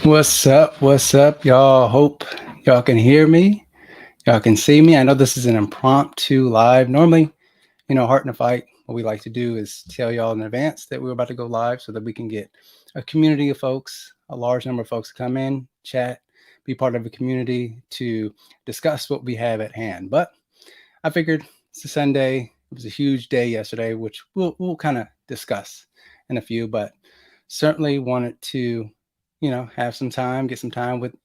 What's up? What's up, y'all? Hope y'all can hear me. Y'all can see me. I know this is an impromptu live. Normally, Heart in a Fight, what we like to do is tell y'all in advance that we're about to go live so that we can get a community of folks, a large number of folks to come in, chat, be part of a community to discuss what we have at hand. But I figured it's a Sunday. It was a huge day yesterday, which we'll kind of discuss in a few, but certainly wanted to, have some time, get some time with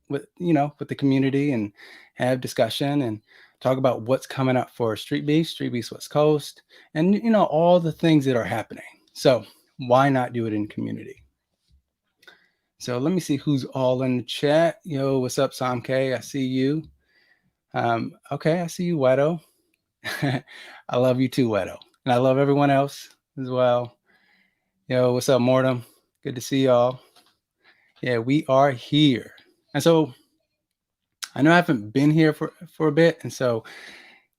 the community and have discussion and talk about what's coming up for Street Beefs West Coast, and all the things that are happening. So why not do it in community? So let me see who's all in the chat. Yo, what's up, Sam K? I see you. Okay, I see you, Wedo. I love you too, Wedo. And I love everyone else as well. Yo, what's up, Mortem? Good to see y'all. Yeah, we are here. And so I know I haven't been here for a bit. And so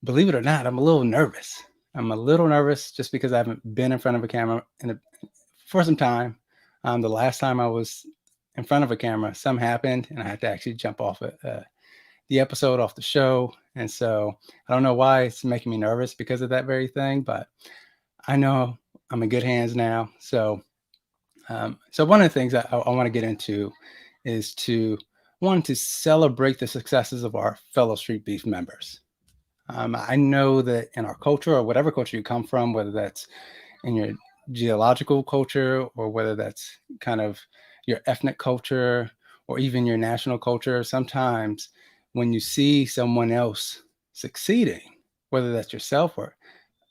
believe it or not, I'm a little nervous. I'm a little nervous just because I haven't been in front of a camera for some time. The last time I was in front of a camera, something happened and I had to actually jump off the episode, off the show. And so I don't know why it's making me nervous because of that very thing, but I know I'm in good hands now. So one of the things I want to get into is to celebrate the successes of our fellow Street Beef members. I know that in our culture, or whatever culture you come from, whether that's in your geological culture or whether that's kind of your ethnic culture or even your national culture, sometimes when you see someone else succeeding, whether that's yourself or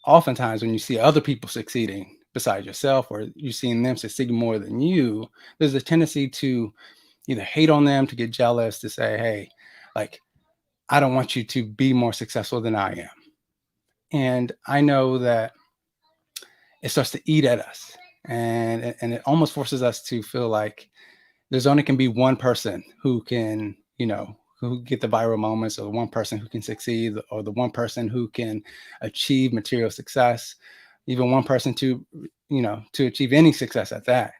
oftentimes when you see other people succeeding besides yourself, or you've seen them succeed more than you, there's a tendency to either hate on them, to get jealous, to say, hey, like, I don't want you to be more successful than I am. And I know that it starts to eat at us, and it almost forces us to feel like there's only can be one person who can, who get the viral moments, or the one person who can succeed, or the one person who can achieve material success, even one person to achieve any success at that.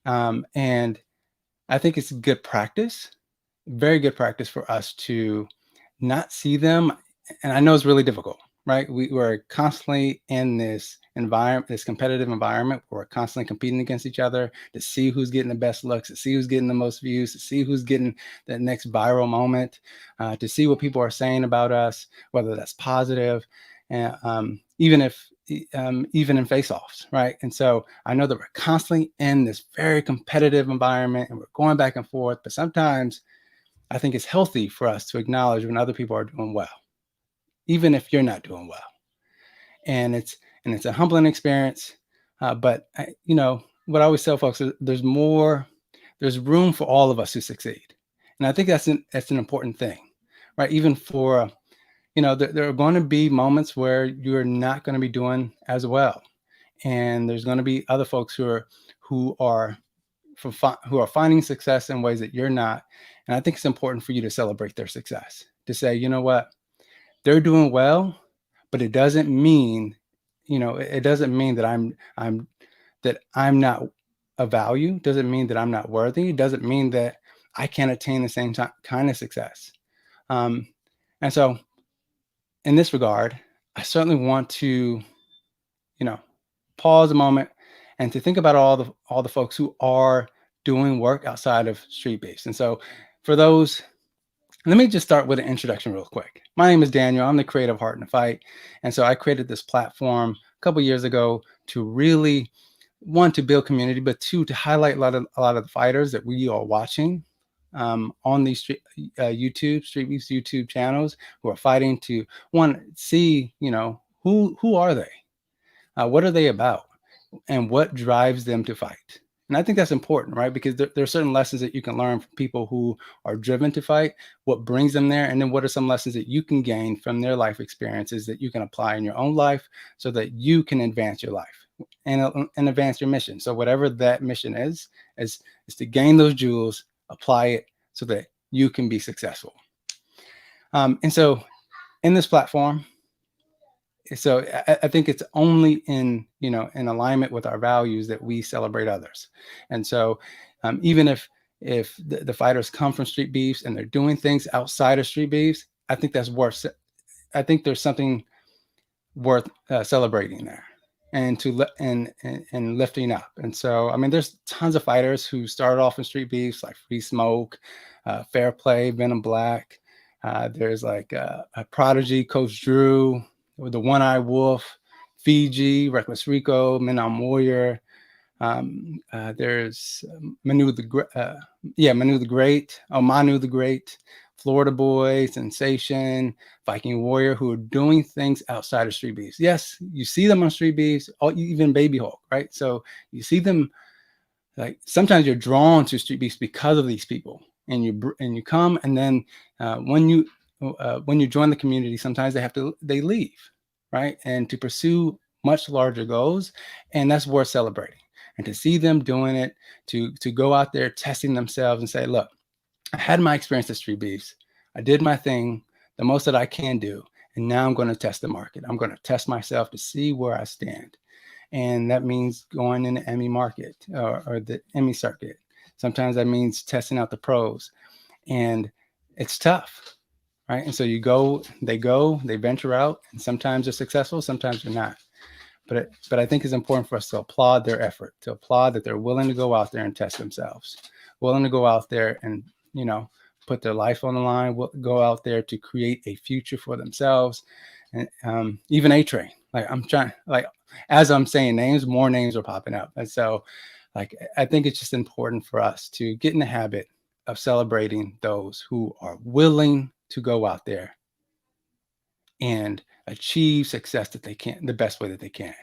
And I think it's good practice, very good practice for us to not see them. And I know it's really difficult, right? We're constantly in this environment, this competitive environment. We're constantly competing against each other to see who's getting the best looks, to see who's getting the most views, to see who's getting that next viral moment, to see what people are saying about us, whether that's positive, and even in face-offs, right? And so I know that we're constantly in this very competitive environment and we're going back and forth, but sometimes I think it's healthy for us to acknowledge when other people are doing well, even if you're not doing well. And it's a humbling experience. But what I always tell folks is there's room for all of us to succeed. And I think that's an important thing, right? Even for, there are going to be moments where you're not going to be doing as well. And there's going to be other folks who are finding success in ways that you're not. And I think it's important for you to celebrate their success, to say, you know what, they're doing well, but it doesn't mean, that I'm not of value. Doesn't mean that I'm not worthy. Doesn't mean that I can't attain the same kind of success. And so in this regard, I certainly want to, pause a moment and to think about all the folks who are doing work outside of Streetbeefs. And so for those, let me just start with an introduction real quick. My name is Daniel. I'm the creator of Heart in a Fight. And so I created this platform a couple years ago to really, one, to build community, but two, to highlight a lot of the fighters that we are watching on these Streetbeefs YouTube channels, who are fighting to, one, see, who are they? What are they about? And what drives them to fight? And I think that's important, right? Because there are certain lessons that you can learn from people who are driven to fight, what brings them there, and then what are some lessons that you can gain from their life experiences that you can apply in your own life so that you can advance your life and advance your mission. So whatever that mission is to gain those jewels, apply it so that you can be successful. And so in this platform, so I think it's only in alignment with our values that we celebrate others. And so even if if the fighters come from Street Beefs and they're doing things outside of Street Beefs, I think that's worth. I think there's something worth celebrating there, and and lifting up. And so, I mean, there's tons of fighters who started off in Street Beefs, like Free Smoke, Fair Play, Venom Black. There's like a Prodigy, Coach Drew, the One Eye Wolf, Fiji, Reckless Rico, Menon Warrior. There's Manu the Great, Manu the Great, Florida Boy, Sensation, Viking Warrior, who are doing things outside of Street Beefs. Yes, you see them on Street Beefs, or even Baby Hulk, right? So you see them, like sometimes you're drawn to Street Beefs because of these people, and you come, and then when you join the community, sometimes they leave, right, and to pursue much larger goals, and that's worth celebrating. And to see them doing it, to go out there testing themselves and say, look, I had my experience at Street Beefs. I did my thing, the most that I can do. And now I'm going to test the market. I'm going to test myself to see where I stand. And that means going in the Emmy market or the Emmy circuit. Sometimes that means testing out the pros. And it's tough, right? And so they venture out, and sometimes they're successful, sometimes they're not. But I think it's important for us to applaud their effort, to applaud that they're willing to go out there and test themselves, willing to go out there and, put their life on the line, go out there to create a future for themselves. And even A-Train, as I'm saying names, more names are popping up. And so I think it's just important for us to get in the habit of celebrating those who are willing to go out there and achieve success that they can, the best way that they can.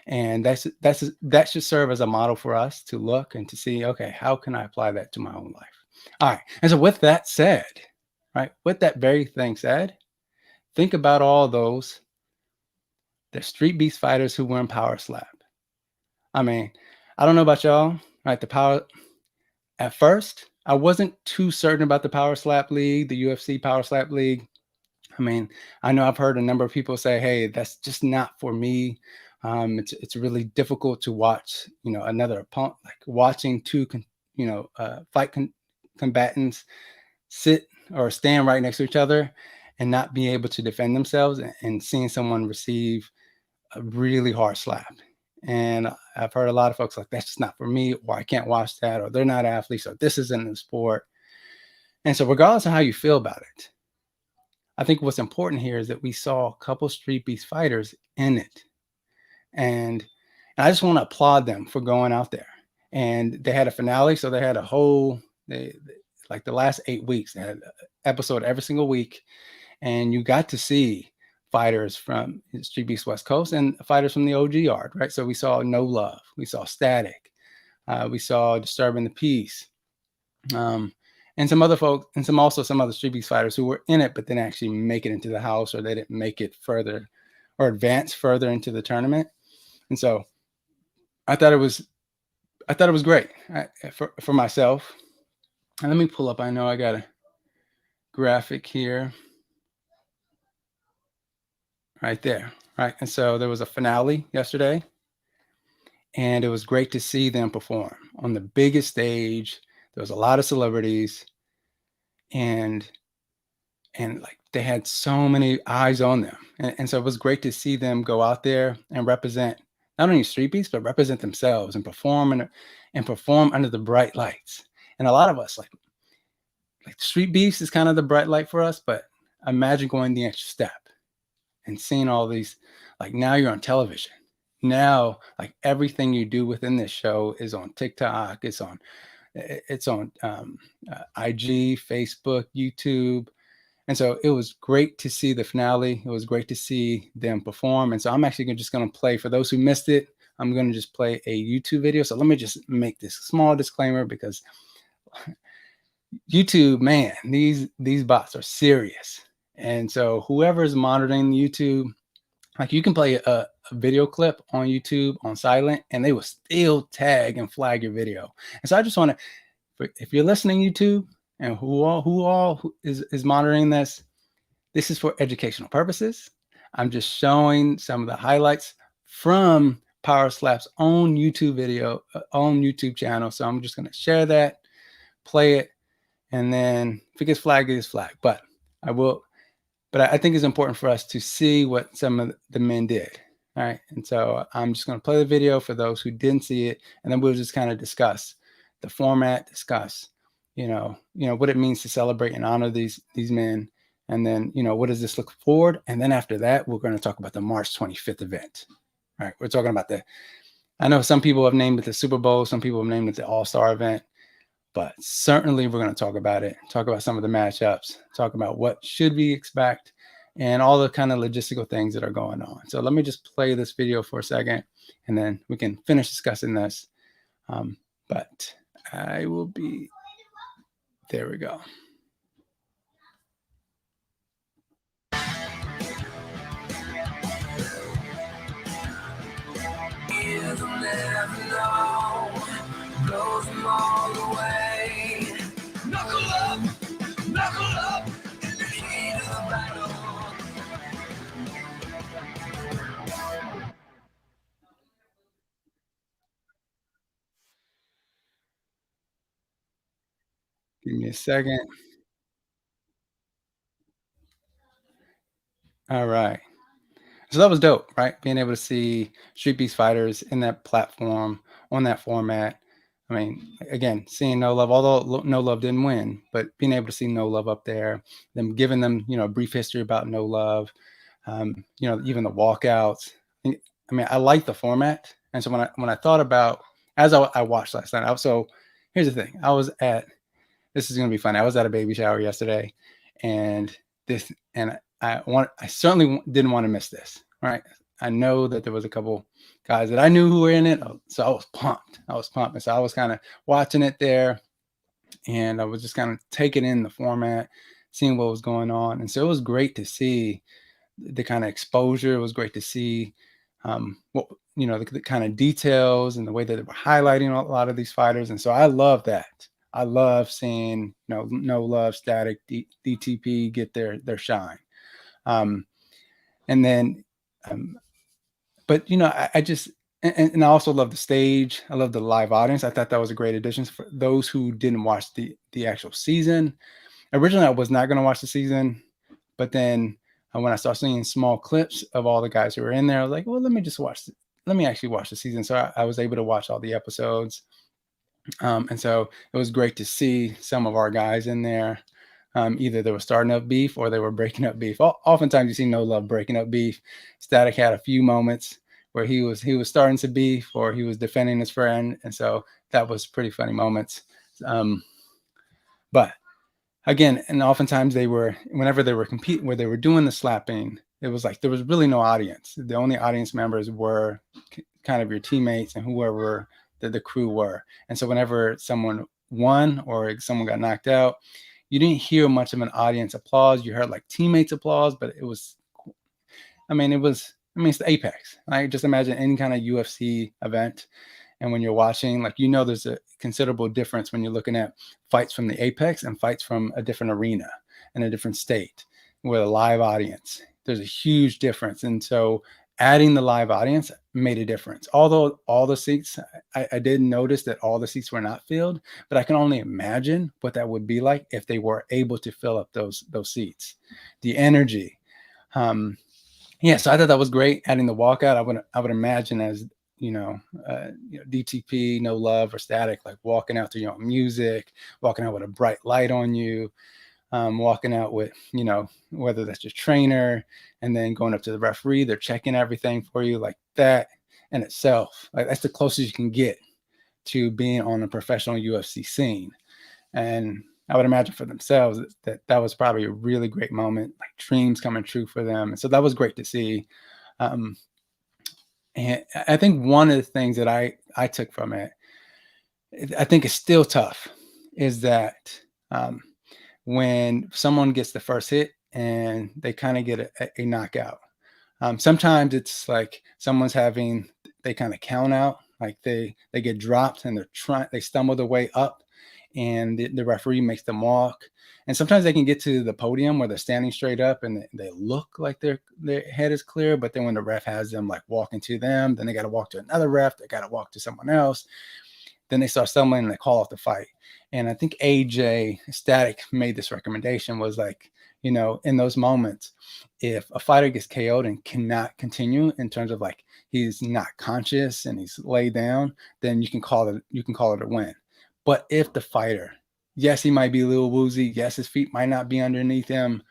And that should serve as a model for us to look and to see, okay, how can I apply that to my own life? All right. And so with that said, right, with that very thing said, think about all those, the Street Beast fighters who were in Power Slap. I mean, I don't know about y'all, right? At first, I wasn't too certain about the Power Slap League, the UFC Power Slap League. I mean, I know I've heard a number of people say, hey, that's just not for me. It's really difficult to watch, another opponent, like watching two, combatants sit or stand right next to each other and not be able to defend themselves, and seeing someone receive a really hard slap. And I've heard a lot of folks like, that's just not for me, or I can't watch that, or they're not athletes, or this isn't a sport. And so regardless of how you feel about it, I think what's important here is that we saw a couple Street Beast fighters in it. And I just want to applaud them for going out there. And they had a finale, so they had a whole, like the last 8 weeks, they had an episode every single week. And you got to see fighters from Street Beast West Coast and fighters from the OG yard, right? So we saw No Love, we saw Static, we saw Disturbing the Peace, and some other folks, and some other Street Beast fighters who were in it, but didn't actually make it into the house, or they didn't make it further or advance further into the tournament. And so I thought it was great for myself. And let me pull up, I know I got a graphic here right there, right? And so there was a finale yesterday, and it was great to see them perform on the biggest stage. There was a lot of celebrities, and like they had so many eyes on them. And so it was great to see them go out there and represent not only Street Beefs, but represent themselves and perform under the bright lights. And a lot of us, like Street Beefs is kind of the bright light for us, but imagine going the extra step and seeing all these, like now you're on television. Now, like everything you do within this show is on TikTok, it's on IG, Facebook, YouTube. And so it was great to see the finale. It was great to see them perform. And so I'm actually just going to play, for those who missed it, I'm going to just play a YouTube video. So let me just make this small disclaimer, because YouTube, man, these bots are serious. And so whoever is monitoring YouTube, like you can play a video clip on YouTube on silent, and they will still tag and flag your video. And so I just want to, if you're listening YouTube, and who all is monitoring this is for educational purposes. I'm just showing some of the highlights from Power Slap's own YouTube video, own YouTube channel. So I'm just going to share that play it, and then if it gets flagged, it gets flagged. But I will. But I think it's important for us to see what some of the men did. All right. And so I'm just going to play the video for those who didn't see it. And then we'll just kind of discuss the format, discuss, what it means to celebrate and honor these men. And then, what does this look forward? And then after that, we're going to talk about the March 25th event. All right. We're talking about I know some people have named it the Super Bowl. Some people have named it the All-Star event. But certainly we're going to talk about it, talk about some of the matchups, talk about what should we expect, and all the kind of logistical things that are going on. So let me just play this video for a second, and then we can finish discussing this. But I will be, there we go. Blows them all away. Knuckle up in the heat of the battle. Give me a second. All right. So that was dope, right? Being able to see Streetbeefs fighters in that platform, on that format. I mean, again, seeing No Love, although No Love didn't win, but being able to see No Love up there, them giving them, a brief history about No Love, even the walkouts. I mean, I like the format. And so when I thought about, as I watched last night, so here's the thing. This is going to be fun. I was at a baby shower yesterday, and I certainly didn't want to miss this. Right. I know that there was a couple guys that I knew who were in it. So I was pumped. And so I was kind of watching it there, and I was just kind of taking in the format, seeing what was going on. And so it was great to see the kind of exposure. It was great to see the kind of details and the way that they were highlighting a lot of these fighters. And so I love that. I love seeing No Love, Static, DTP get their shine. But I just, and I also love the stage. I love the live audience. I thought that was a great addition for those who didn't watch the actual season. Originally, I was not going to watch the season, but then when I started seeing small clips of all the guys who were in there, I was like, well, let me actually watch the season. So I was able to watch all the episodes. And so it was great to see some of our guys in there. Either they were starting up beef or they were breaking up beef. Oftentimes you see No Love breaking up beef. Static had a few moments where he was starting to beef or he was defending his friend. And so that was pretty funny moments. But again, and oftentimes whenever they were competing, where they were doing the slapping, it was like there was really no audience. The only audience members were kind of your teammates and whoever the crew were. And so whenever someone won or someone got knocked out, you didn't hear much of an audience applause. You heard like teammates applause, but it's the apex. Right? Just imagine any kind of UFC event. And when you're watching, there's a considerable difference when you're looking at fights from the apex and fights from a different arena and a different state with a live audience. There's a huge difference. And so adding the live audience made a difference. Although all the seats, I did notice that all the seats were not filled, but I can only imagine what that would be like if they were able to fill up those seats. The energy. So I thought that was great. Adding the walkout, I would imagine as DTP, No Love, or Static, like walking out to your own music, walking out with a bright light on you. Walking out with, whether that's your trainer, and then going up to the referee, they're checking everything for you, like that in itself. Like that's the closest you can get to being on a professional UFC scene. And I would imagine for themselves that was probably a really great moment, like dreams coming true for them. And so that was great to see. And I think one of the things that I took from it, I think is still tough, is that when someone gets the first hit and they kind of get a knockout. Sometimes it's like they kind of count out, like they get dropped and they stumble their way up and the referee makes them walk. And sometimes they can get to the podium where they're standing straight up and they look like their head is clear. But then when the ref has them like walking to them, then they got to walk to another ref. They got to walk to someone else. Then they start stumbling and they call off the fight. And I think AJ Static made this recommendation was like, in those moments, if a fighter gets KO'd and cannot continue in terms of like he's not conscious and he's laid down, then you can call it a win. But if the fighter, yes, he might be a little woozy, yes, his feet might not be underneath him,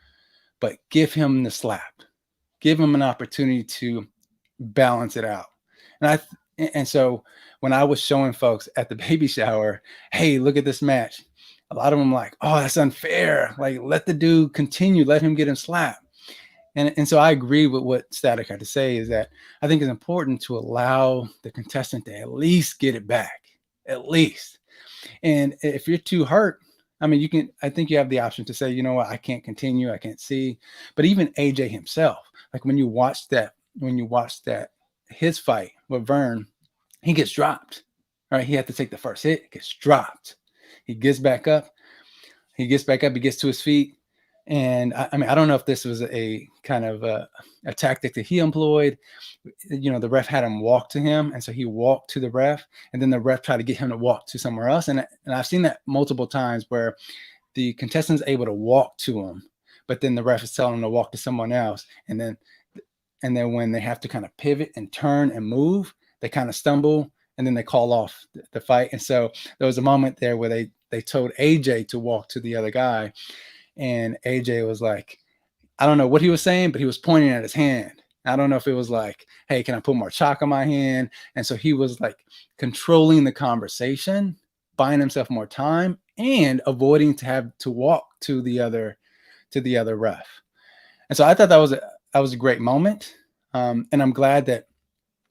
but give him the slap, give him an opportunity to balance it out. And so when I was showing folks at the baby shower, hey, look at this match, a lot of them like, oh, that's unfair. Like, let the dude continue, let him get him slapped. And so I agree with what Static had to say, is that I think it's important to allow the contestant to at least get it back, at least. And if you're too hurt, I mean, I think you have the option to say, you know what, I can't continue, I can't see. But even AJ himself, like when you watch that, his fight with Vern, he gets dropped, right? He had to take the first hit, gets dropped. He gets back up, he gets to his feet. And I mean, I don't know if this was a kind of a tactic that he employed. The ref had him walk to him. And so he walked to the ref, and then the ref tried to get him to walk to somewhere else. And I've seen that multiple times where the contestant's able to walk to him, but then the ref is telling him to walk to someone else. And then when they have to kind of pivot and turn and move, they kind of stumble, and then they call off the fight. And so there was a moment there where they told AJ to walk to the other guy. And AJ was like, I don't know what he was saying, but he was pointing at his hand. I don't know if it was like, hey, can I put more chalk on my hand? And so he was like controlling the conversation, buying himself more time, and avoiding to have to walk to the other ref. And so I thought that was a great moment. And I'm glad that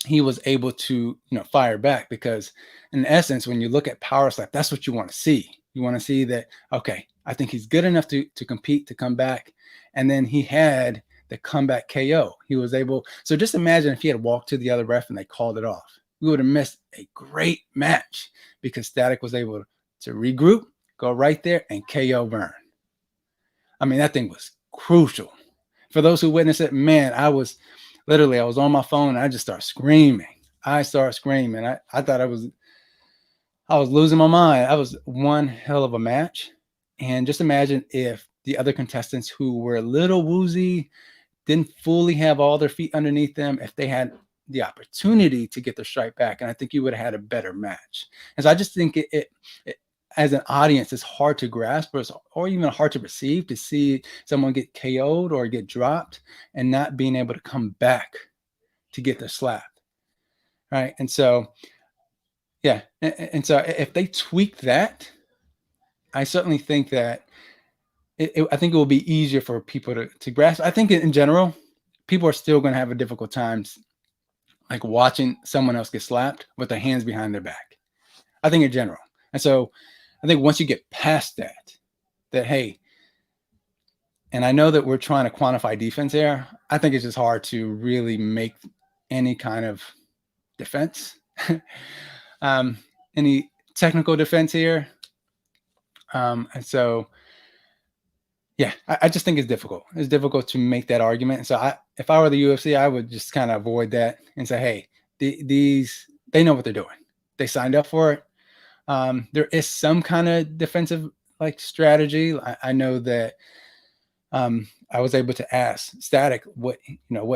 he was able to, fire back, because in essence, when you look at power slap, that's what you want to see. You want to see that, okay, I think he's good enough to compete, to come back. And then he had the comeback KO. He was able. So just imagine if he had walked to the other ref and they called it off. We would have missed a great match, because Static was able to regroup, go right there, and KO Vern. I mean, that thing was crucial. For those who witnessed it, man, I was on my phone and I just started screaming. I thought I was losing my mind. That was one hell of a match. And just imagine if the other contestants who were a little woozy, didn't fully have all their feet underneath them, if they had the opportunity to get their strike back. And I think you would have had a better match. And so I just think it as an audience, it's hard to grasp, or even hard to receive, to see someone get KO'd or get dropped and not being able to come back to get their slap. Right. And so, yeah. And so if they tweak that, I certainly think that I think it will be easier for people to grasp. I think in general, people are still going to have a difficult time like watching someone else get slapped with their hands behind their back. I think in general. And so I think once you get past that, hey, and I know that we're trying to quantify defense here, I think it's just hard to really make any kind of defense, any technical defense here. And so, yeah, I just think it's difficult. It's difficult to make that argument. And so if I were the UFC, I would just kind of avoid that and say, hey, they know what they're doing. They signed up for it. There is some kind of defensive like strategy. I know that I was able to ask Static what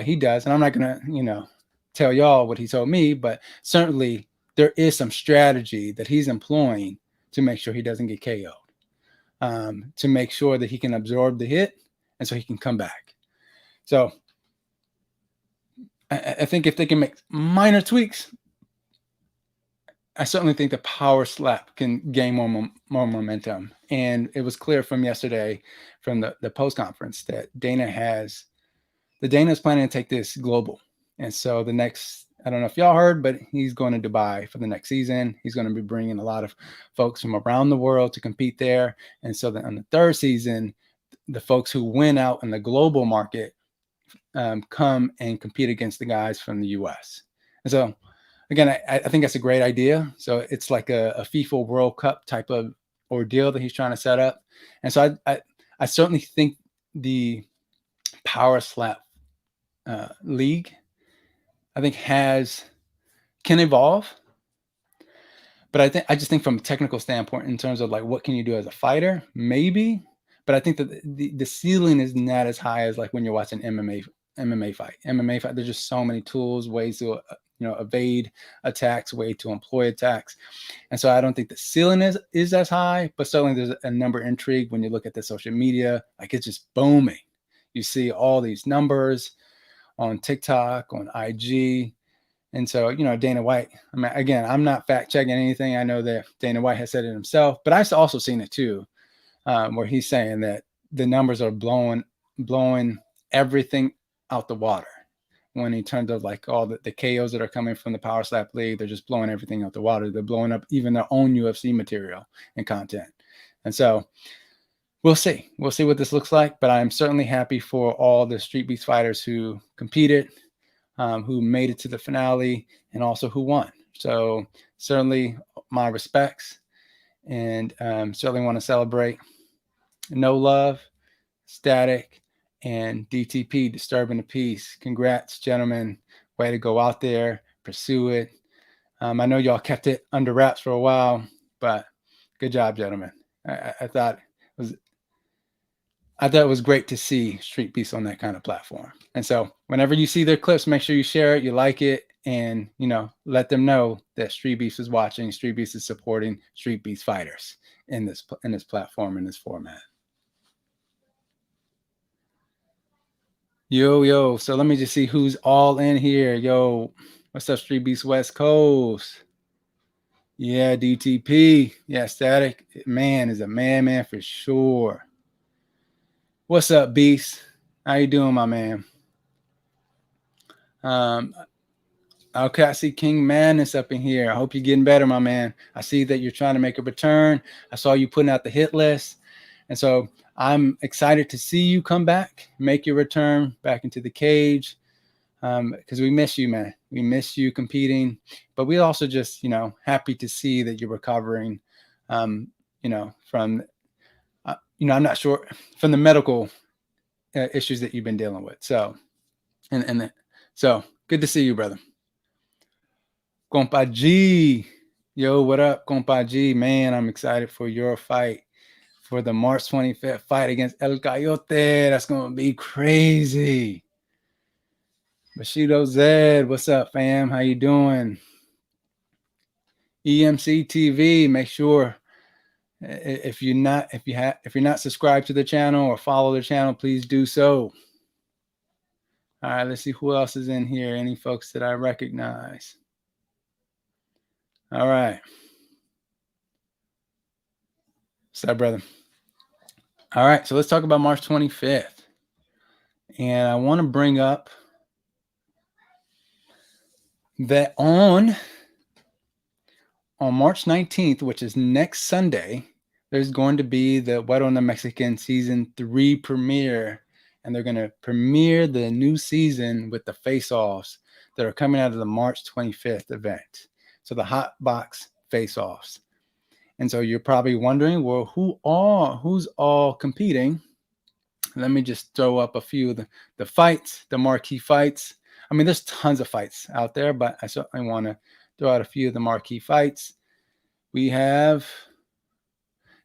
he does, and I'm not gonna tell y'all what he told me, but certainly there is some strategy that he's employing to make sure he doesn't get KO'd, to make sure that he can absorb the hit, and so he can come back. So I think if they can make minor tweaks, I certainly think the power slap can gain more momentum. And it was clear from yesterday, from the post conference, that Dana is planning to take this global. And so the next, I don't know if y'all heard, but he's going to Dubai for the next season. He's going to be bringing a lot of folks from around the world to compete there. And so then on the third season, the folks who win out in the global market come and compete against the guys from the US. And so, again, I think that's a great idea. So it's like a FIFA World Cup type of ordeal that he's trying to set up. And so I certainly think the power slap league, I think can evolve. But I just think from a technical standpoint, in terms of like what can you do as a fighter, maybe. But I think that the ceiling is not as high as like when you're watching MMA fight. MMA fight, there's just so many tools, ways to evade attacks, way to employ attacks, and so I don't think the ceiling is as high. But certainly there's a number of intrigue when you look at the social media, like it's just booming. You see all these numbers on TikTok, on IG. And so, Dana White, I mean, again, I'm not fact checking anything. I know that Dana White has said it himself, but I've also seen it too, where he's saying that the numbers are blowing everything out the water. When in terms of like all the KOs that are coming from the Power Slap League, they're just blowing everything out the water. They're blowing up even their own UFC material and content. And so we'll see. We'll see what this looks like, but I'm certainly happy for all the Streetbeefs fighters who competed, who made it to the finale, and also who won. So certainly my respects, and certainly want to celebrate No Love, Static, and DTP, Disturbing the Peace. Congrats, gentlemen. Way to go out there, pursue it. I know y'all kept it under wraps for a while, but good job, gentlemen. I thought it was great to see Streetbeefs on that kind of platform. And so whenever you see their clips, make sure you share it, you like it, and let them know that Streetbeefs is watching, Streetbeefs is supporting Streetbeefs fighters in this platform, in this format. Yo, so let me just see who's all in here. Yo, what's up, Streetbeefs West Coast? Yeah, DTP. Yeah, Static. Man is a man for sure. What's up, Beast? How you doing, my man? Okay, I see King Madness up in here. I hope you're getting better, my man. I see that you're trying to make a return. I saw you putting out the hit list. And so I'm excited to see you come back, make your return back into the cage, because we miss you, man. We miss you competing. But we also just, happy to see that you're recovering, from, I'm not sure, from the medical issues that you've been dealing with. So, so good to see you, brother. Compa G. Yo, what up, Compa G? Man, I'm excited for your fight, for the March 25th fight against El Coyote. That's going to be crazy. Bushido Zed, what's up, fam? How you doing? EMC TV, make sure if you're not subscribed to the channel or follow the channel, please do so. All right, let's see who else is in here. Any folks that I recognize? All right. What's up, brother? All right, so let's talk about March 25th. And I want to bring up that on March 19th, which is next Sunday, there's going to be the What on the Mexican Season 3 premiere. And they're going to premiere the new season with the face-offs that are coming out of the March 25th event. So the Hotbox face-offs. And so you're probably wondering, well, who's all competing? Let me just throw up a few of the fights, the marquee fights. I mean, there's tons of fights out there, but I certainly want to throw out a few of the marquee fights. We have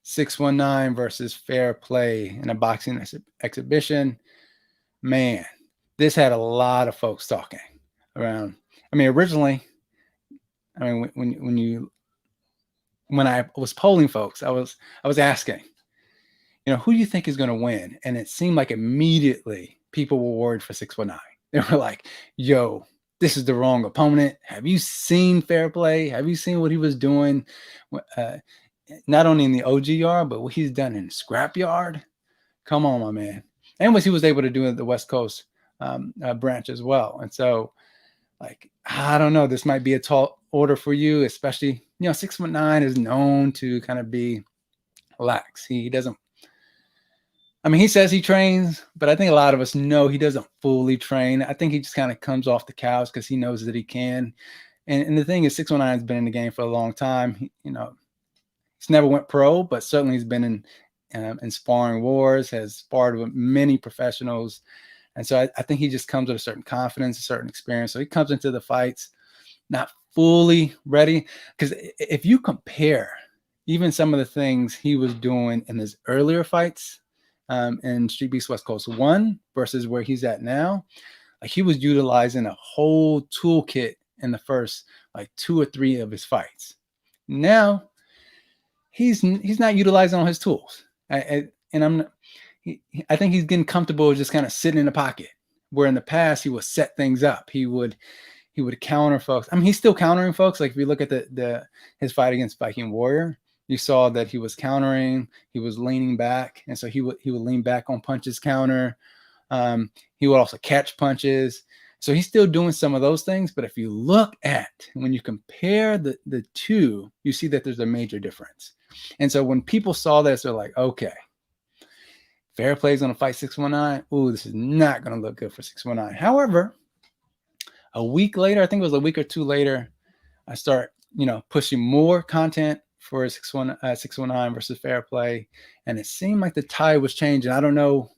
619 versus Fair Play in a boxing exhibition. Man, this had a lot of folks talking around. I mean, originally, when I was polling folks, I was asking, who do you think is going to win? And it seemed like immediately people were worried for 619. They were like, yo, this is the wrong opponent. Have you seen Fair Play? Have you seen what he was doing? Not only in the OGR, but what he's done in Scrapyard. Come on, my man. And what he was able to do at the West Coast branch as well. And so, like, I don't know, this might be a tall order for you, especially, 619 is known to kind of be lax. He doesn't, he says he trains, but I think a lot of us know he doesn't fully train. I think he just kind of comes off the couch because he knows that he can. And the thing is, 619 has been in the game for a long time. He's never went pro, but certainly he's been in sparring wars, has sparred with many professionals. And so I think he just comes with a certain confidence, a certain experience. So he comes into the fights not fully ready. Because if you compare even some of the things he was doing in his earlier fights in Street Beefs West Coast 1 versus where he's at now, like he was utilizing a whole toolkit in the first like 2 or 3 of his fights. Now he's not utilizing all his tools. I think he's getting comfortable just kind of sitting in the pocket. Where in the past he would set things up. He would counter folks. I mean, he's still countering folks. Like if you look at his fight against Viking Warrior, you saw that he was countering. He was leaning back, and so he would lean back on punches, counter. He would also catch punches. So he's still doing some of those things. But if you look at, when you compare the two, you see that there's a major difference. And so when people saw this, they're like, okay, Fair Play is going to fight 619. Ooh, this is not going to look good for 619. However, a week later, I think it was a week or 2 later, I start, pushing more content for 619 versus Fair Play. And it seemed like the tide was changing. I don't know.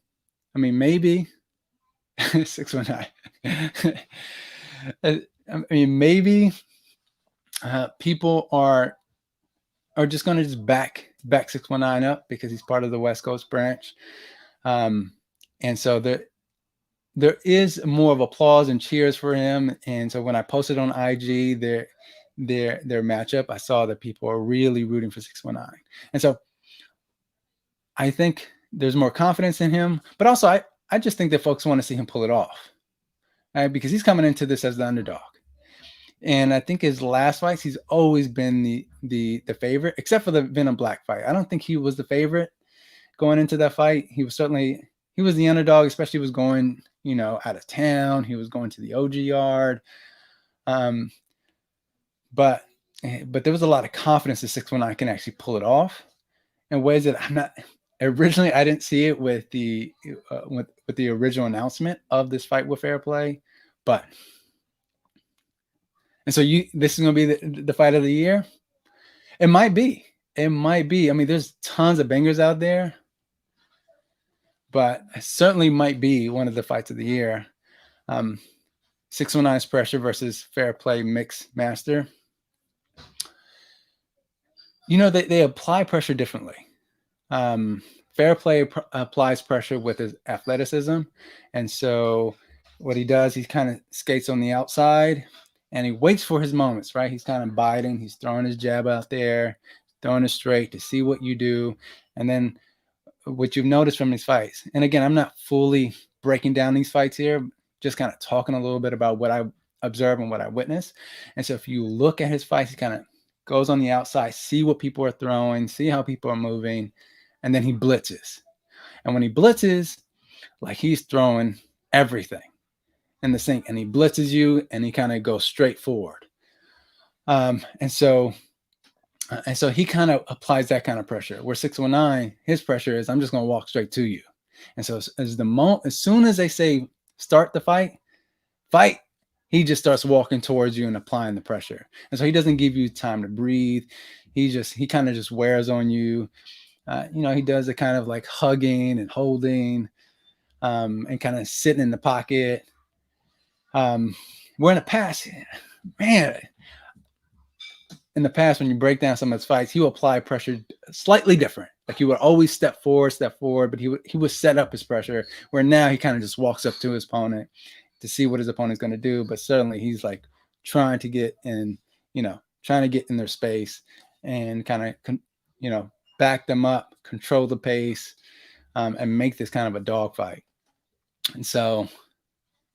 I mean, maybe 619. I mean, maybe people are just going to just back 619 up because he's part of the West Coast branch. And so there is more of applause and cheers for him. And so when I posted on IG their matchup, I saw that people are really rooting for 619. And so I think there's more confidence in him, but also I just think that folks want to see him pull it off, right? Because he's coming into this as the underdog. And I think his last fights, he's always been the favorite, except for the Venom Black fight. I don't think he was the favorite going into that fight. He was the underdog, especially was going, out of town. He was going to the OG yard. But there was a lot of confidence that 619 can actually pull it off in ways that originally I didn't see it with the original announcement of this fight with Fair Play. And so this is going to be the fight of the year. It might be. I mean, there's tons of bangers out there, but it certainly might be one of the fights of the year. 619's pressure versus Fair Play mixed master. They apply pressure differently. Fair Play applies pressure with his athleticism. And so what he does, he kind of skates on the outside and he waits for his moments, right? He's kind of biding. He's throwing his jab out there, throwing it straight to see what you do. And then what you've noticed from these fights, and again, I'm not fully breaking down these fights here, just kind of talking a little bit about what I observe and what I witness. And so if you look at his fights, he kind of goes on the outside, see what people are throwing, see how people are moving, and then he blitzes. And when he blitzes, like he's throwing everything in the sink, and he blitzes you, and he kind of goes straight forward. And so he kind of applies that kind of pressure. Where 619, his pressure is, I'm just going to walk straight to you. And so as soon as they say start the fight, he just starts walking towards you and applying the pressure. And so he doesn't give you time to breathe. He kind of just wears on you. He does a kind of like hugging and holding, and kind of sitting in the pocket. Where in the past, when you break down some of his fights, he will apply pressure slightly different. Like he would always step forward, but he would set up his pressure, where now he kind of just walks up to his opponent to see what his opponent's going to do. But certainly he's like trying to get in their space and kind of, back them up, control the pace, and make this kind of a dogfight. And so,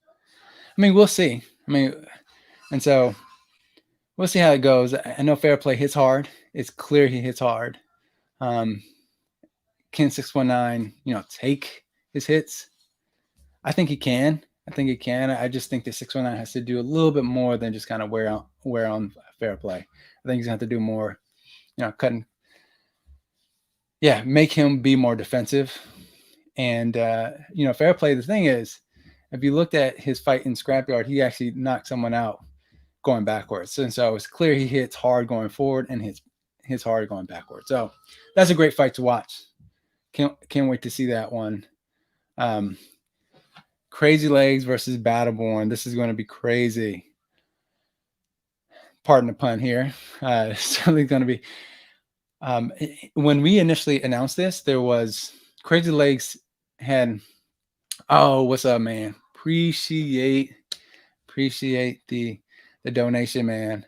I mean, we'll see. And so we'll see how it goes. I know Fair Play hits hard. It's clear he hits hard. Can 619, take his hits? I think he can. I just think that 619 has to do a little bit more than just kind of wear on Fair Play. I think he's going to have to do more, cutting. Yeah, make him be more defensive. And, Fair Play, the thing is, if you looked at his fight in Scrapyard, he actually knocked someone out going backwards. And so it's clear he hits hard going forward and hits hard going backwards. So that's a great fight to watch. Can't wait to see that one. Crazy Legs versus Battleborn. This is going to be crazy. pardon the pun here, certainly going to be. When we initially announced this, there was Crazy Legs had, oh, what's up, man? Appreciate the donation, man.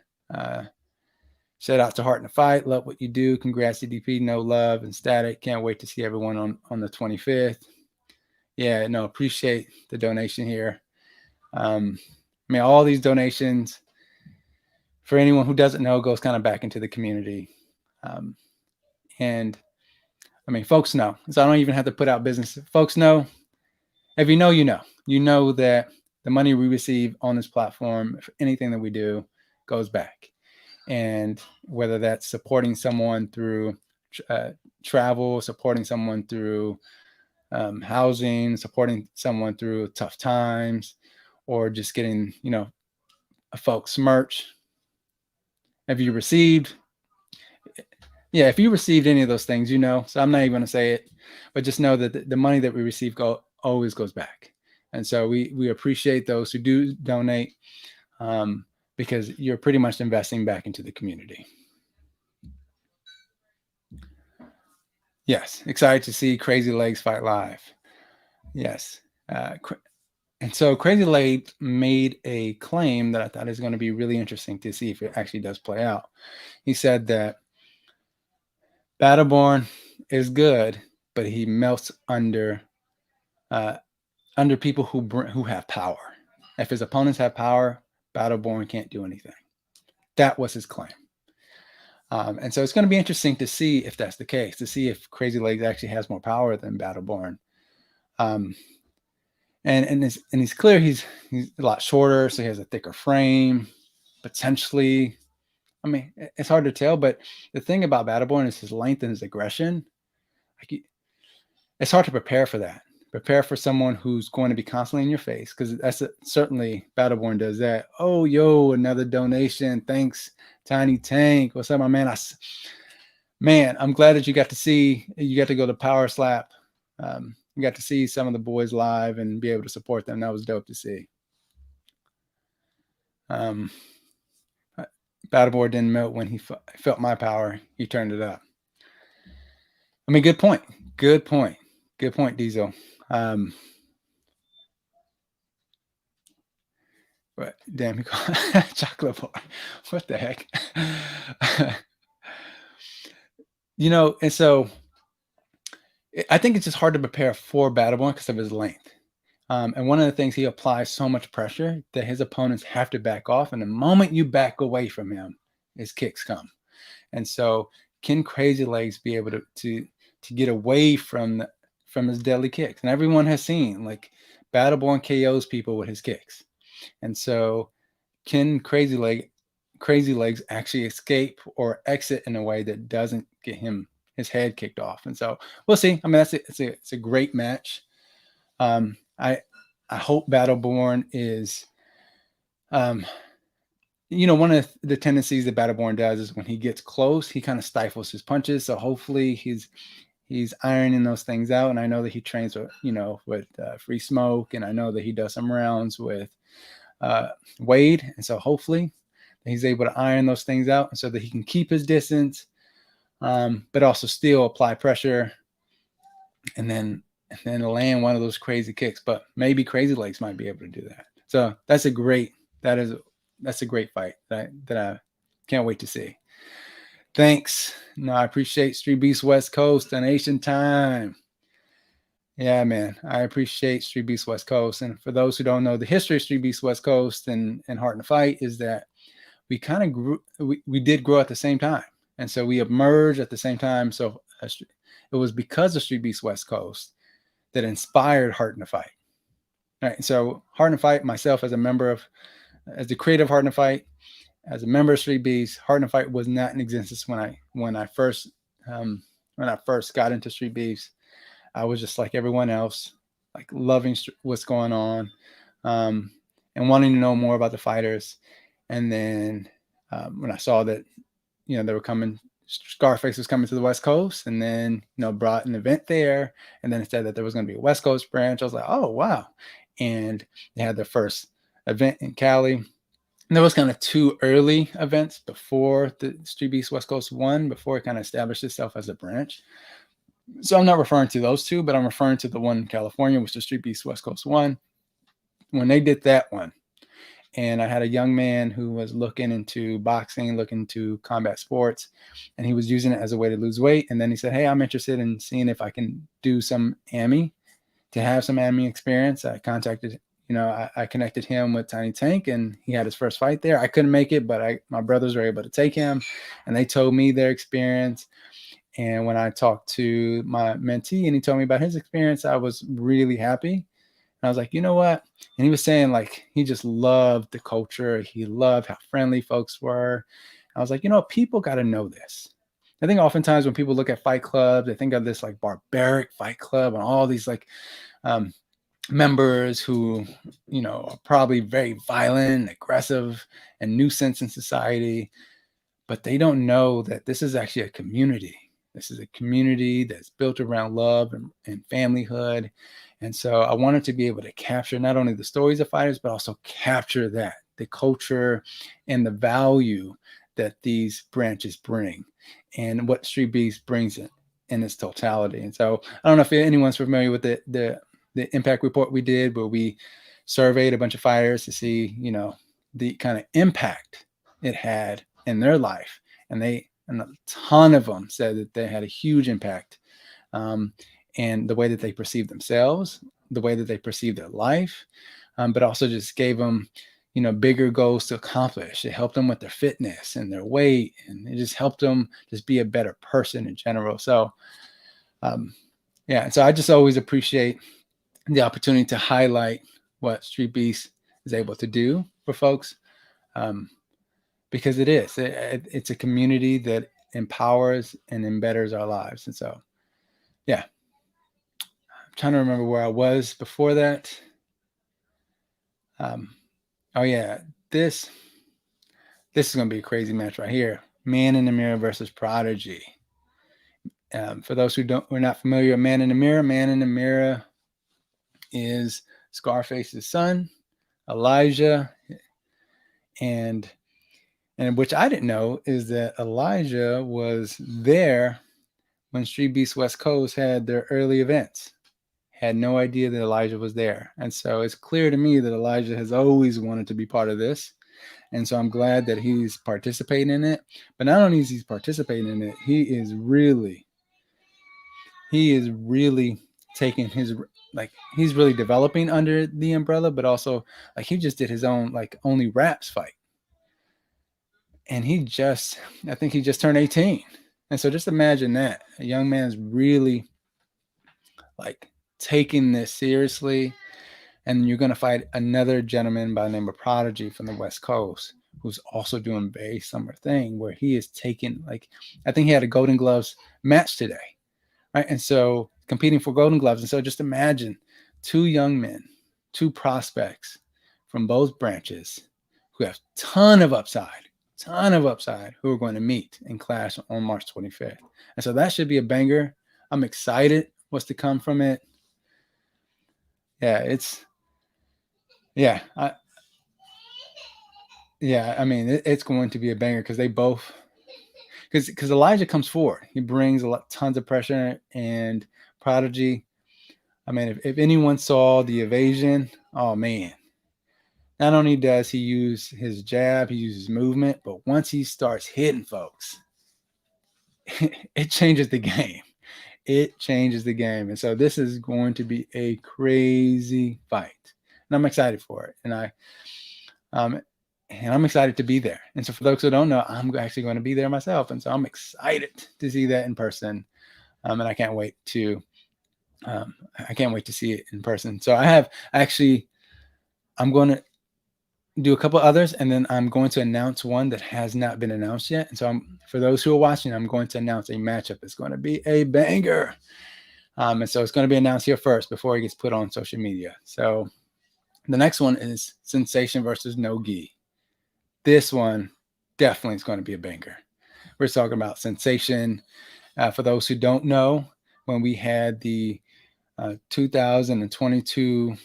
Shout out to Heart in the Fight. Love what you do. Congrats, CDP. No love and static. Can't wait to see everyone on the 25th. Yeah, no, appreciate the donation here. I mean, all these donations, for anyone who doesn't know, goes kind of back into the community. And I mean, folks know, so I don't even have to put out business. Folks know, if you know, you know that the money we receive on this platform, for anything that we do, goes back. And whether that's supporting someone through travel, supporting someone through housing, supporting someone through tough times, or just getting, folks merch. Have you received? Yeah, if you received any of those things, so I'm not even going to say it, but just know that the money that we receive always goes back. And so we appreciate those who do donate, because you're pretty much investing back into the community. Yes, excited to see Crazy Legs fight live. Yes. And so Crazy Legs made a claim that I thought is going to be really interesting to see if it actually does play out. He said that Battleborn is good, but he melts under people who have power. If his opponents have power, Battleborn can't do anything. That was his claim. And so it's going to be interesting to see if that's the case, to see if Crazy Legs actually has more power than Battleborn. And he's clear he's a lot shorter, so he has a thicker frame, potentially. I mean, it's hard to tell, but the thing about Battleborn is his length and his aggression. It's hard to prepare for that. Prepare for someone who's going to be constantly in your face, because certainly Battleborn does that. Oh, yo, another donation. Thanks, Tiny Tank. What's up, my man? I'm glad that you got to go to Power Slap. You got to see some of the boys live and be able to support them. That was dope to see. Battleborn didn't melt when he felt my power. He turned it up. I mean, good point. Good point, Diesel. But damn, he called chocolate bar. What the heck? And so I think it's just hard to prepare for Battleborn because of his length. And one of the things, he applies so much pressure that his opponents have to back off. And the moment you back away from him, his kicks come. And so can Crazy Legs be able to get away from his deadly kicks? And everyone has seen, like, Battleborn KOs people with his kicks. And so can Crazy Legs actually escape or exit in a way that doesn't get his head kicked off? And so we'll see. I mean, it's a great match. I hope Battleborn is, one of the tendencies that Battleborn does is when he gets close, he kind of stifles his punches. So hopefully he's ironing those things out. And I know that he trains with Free Smoke, and I know that he does some rounds with Wade. And so hopefully he's able to iron those things out so that he can keep his distance, but also still apply pressure and then land one of those crazy kicks. But maybe Crazy Legs might be able to do that. So that's a great fight that I can't wait to see. Thanks. No, I appreciate Streetbeefs West Coast donation time. Yeah, man, I appreciate Streetbeefs West Coast. And for those who don't know the history of Streetbeefs West Coast and Heart in the Fight, is that we kind of grew. We did grow at the same time, and so we emerged at the same time. So it was because of Streetbeefs West Coast that inspired Heart in the Fight. All right, so Heart in the Fight, myself as the creative Heart in the Fight, as a member of Streetbeefs, Heart in the Fight was not in existence when I first got into Streetbeefs. I was just like everyone else, like loving what's going on, and wanting to know more about the fighters. And then when I saw that, they were coming, Scarface was coming to the West Coast, and then, brought an event there, and then it said that there was going to be a West Coast branch. I was like, oh, wow. And they had their first event in Cali. And there was kind of two early events before the Street Beefs West Coast 1, before it kind of established itself as a branch. So I'm not referring to those two, but I'm referring to the one in California, which is Street Beefs West Coast 1. When they did that one, and I had a young man who was looking into boxing, looking into combat sports, and he was using it as a way to lose weight. And then he said, hey, I'm interested in seeing if I can do some AMI, to have some AMI experience. I contacted, I connected him with Tiny Tank, and he had his first fight there. I couldn't make it, but my brothers were able to take him, and they told me their experience. And when I talked to my mentee and he told me about his experience, I was really happy. And I was like, you know what? And he was saying, like, he just loved the culture. He loved how friendly folks were. I was like, people got to know this. I think oftentimes when people look at fight clubs, they think of this like barbaric fight club and all these like members who, are probably very violent, aggressive, and nuisance in society. But they don't know that this is actually a community. This is a community that's built around love and familyhood. And so I wanted to be able to capture not only the stories of fighters, but also capture the culture and the value that these branches bring and what Street Beefs brings in its totality. And so I don't know if anyone's familiar with the impact report we did, where we surveyed a bunch of fighters to see, the kind of impact it had in their life. And a ton of them said that they had a huge impact, and the way that they perceive themselves, the way that they perceive their life, but also just gave them, bigger goals to accomplish. It helped them with their fitness and their weight, and it just helped them just be a better person in general. So, so I just always appreciate the opportunity to highlight what Street Beefs is able to do for folks, because it's a community that empowers and embedders our lives. And so, yeah. I'm trying to remember where I was before that. This is going to be a crazy match right here. Man in the Mirror versus Prodigy. For those who are not familiar with Man in the Mirror is Scarface's son, Elijah, and which I didn't know is that Elijah was there when Street Beefs West Coast had their early events. Had no idea that Elijah was there. And so it's clear to me that Elijah has always wanted to be part of this. And so I'm glad that he's participating in it. But not only is he participating in it, he is really taking he's really developing under the umbrella, but also like he just did his own like Only Raps fight. And I think he just turned 18. And so just imagine that. A young man's really like taking this seriously. And you're going to fight another gentleman by the name of Prodigy from the West Coast, who's also doing a very similar thing, where he is taking, like, I think he had a Golden Gloves match today, right? And so competing for Golden Gloves. And so just imagine two young men, two prospects from both branches who have ton of upside, who are going to meet and clash on March 25th. And so that should be a banger. I'm excited what's to come from it. It's going to be a banger because because Elijah comes forward. He brings tons of pressure, and Prodigy, I mean, if anyone saw the evasion, oh man, not only does he use his jab, he uses movement, but once he starts hitting folks, it changes the game. It changes the game. And so this is going to be a crazy fight. And I'm excited for it. And I'm excited to be there. And so for those who don't know, I'm actually going to be there myself. And so I'm excited to see that in person. And I can't wait to see it in person. So I'm going to do a couple others, and then I'm going to announce one that has not been announced yet. And so for those who are watching, I'm going to announce a matchup. It's going to be a banger. And so it's going to be announced here first before it gets put on social media. So the next one is Sensation versus No Gi. This one definitely is going to be a banger. We're talking about Sensation. For those who don't know, when we had the 2022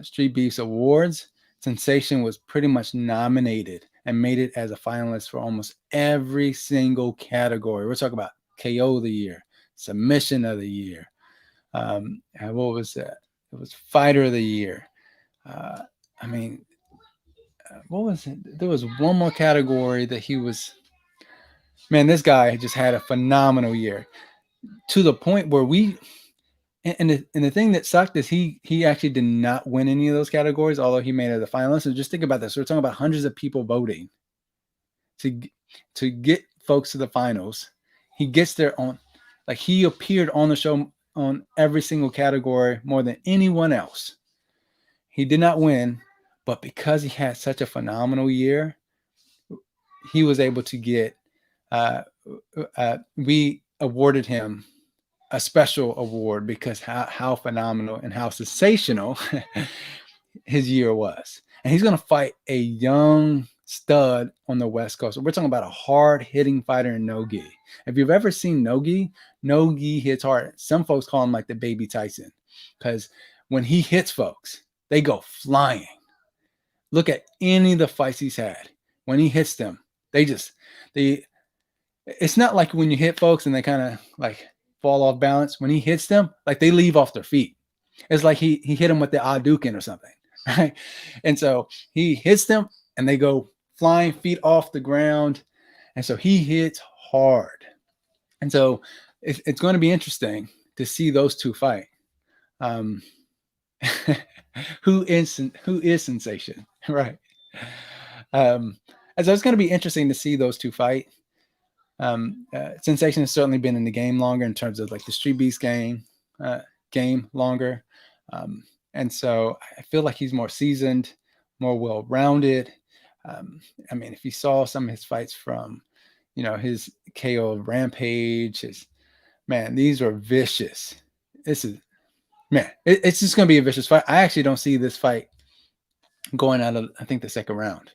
Street Beefs Awards, Sensation was pretty much nominated and made it as a finalist for almost every single category. We're talking about KO of the year, submission of the year. What was that? It was fighter of the year. I mean, what was it? There was one more category that he was. Man, this guy just had a phenomenal year to the point where we. And the thing that sucked is he actually did not win any of those categories, although he made it the finalist. So just think about this: we're talking about hundreds of people voting to get folks to the finals. He gets there on, like, he appeared on the show on every single category more than anyone else. He did not win, but because he had such a phenomenal year, he was able to get. We awarded him a special award because how phenomenal and how sensational his year was. And he's going to fight a young stud on the West Coast. We're talking about a hard-hitting fighter in no-gi. If you've ever seen no-gi hits hard. Some folks call him like the baby Tyson because when he hits folks, they go flying. Look at any of the fights he's had. When he hits them, it's not like when you hit folks and they kind of like fall off balance. When he hits them, like they leave off their feet. It's like he hit them with the Hadouken or something, right? And so he hits them and they go flying, feet off the ground. And so he hits hard. And so it's going to be interesting to see those two fight. Who is sensation, right? And so it's going to be interesting to see those two fight. Sensation has certainly been in the game longer in terms of like the Streetbeefs game longer. And so I feel like he's more seasoned, more well-rounded. I mean, if you saw some of his fights from, his KO Rampage, these were vicious. It's just going to be a vicious fight. I actually don't see this fight going out of, I think, the second round.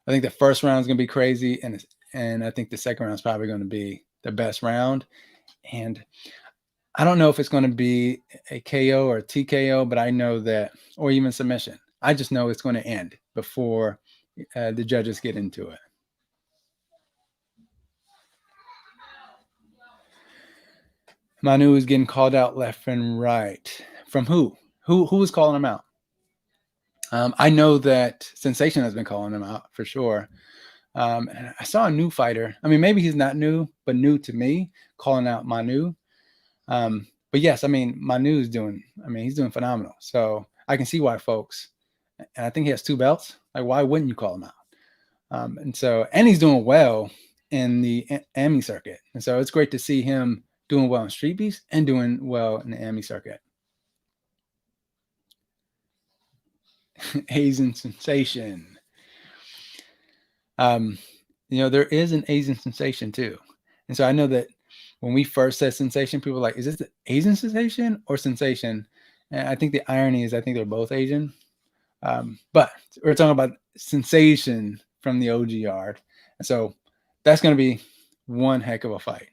I think the first round is going to be crazy, and I think the second round is probably going to be the best round. And I don't know if it's going to be a KO or a TKO, but I know that, or even submission. I just know it's going to end before the judges get into it. Manu is getting called out left and right. From who? Who is calling him out? I know that Sensation has been calling him out for sure. And I saw a new fighter. I mean, maybe he's not new, but new to me, calling out Manu. But yes, I mean, Manu's he's doing phenomenal. So I can see why folks, and I think he has 2 belts. Like, why wouldn't you call him out? And he's doing well in the AMI circuit. And so it's great to see him doing well in Streetbeefs and doing well in the AMI circuit. Asian Sensation. There is an Asian Sensation too. And so I know that when we first said Sensation, people were like, is this the Asian Sensation or Sensation? And I think the irony is I think they're both Asian. But we're talking about Sensation from the OG yard. And so that's going to be one heck of a fight.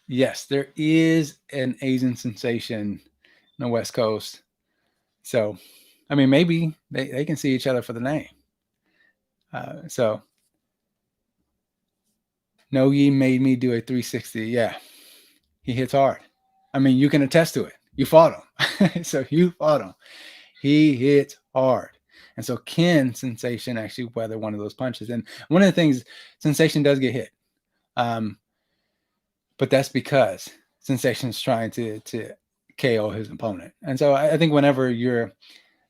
Yes, there is an Asian Sensation in the West Coast. So, I mean, maybe they can see each other for the name. So, Nogi made me do a 360. Yeah, he hits hard. I mean, you can attest to it. You fought him. So you fought him. He hits hard. And so can Sensation actually weather one of those punches? And one of the things, Sensation does get hit. But that's because Sensation's trying to KO his opponent. And so I think whenever you're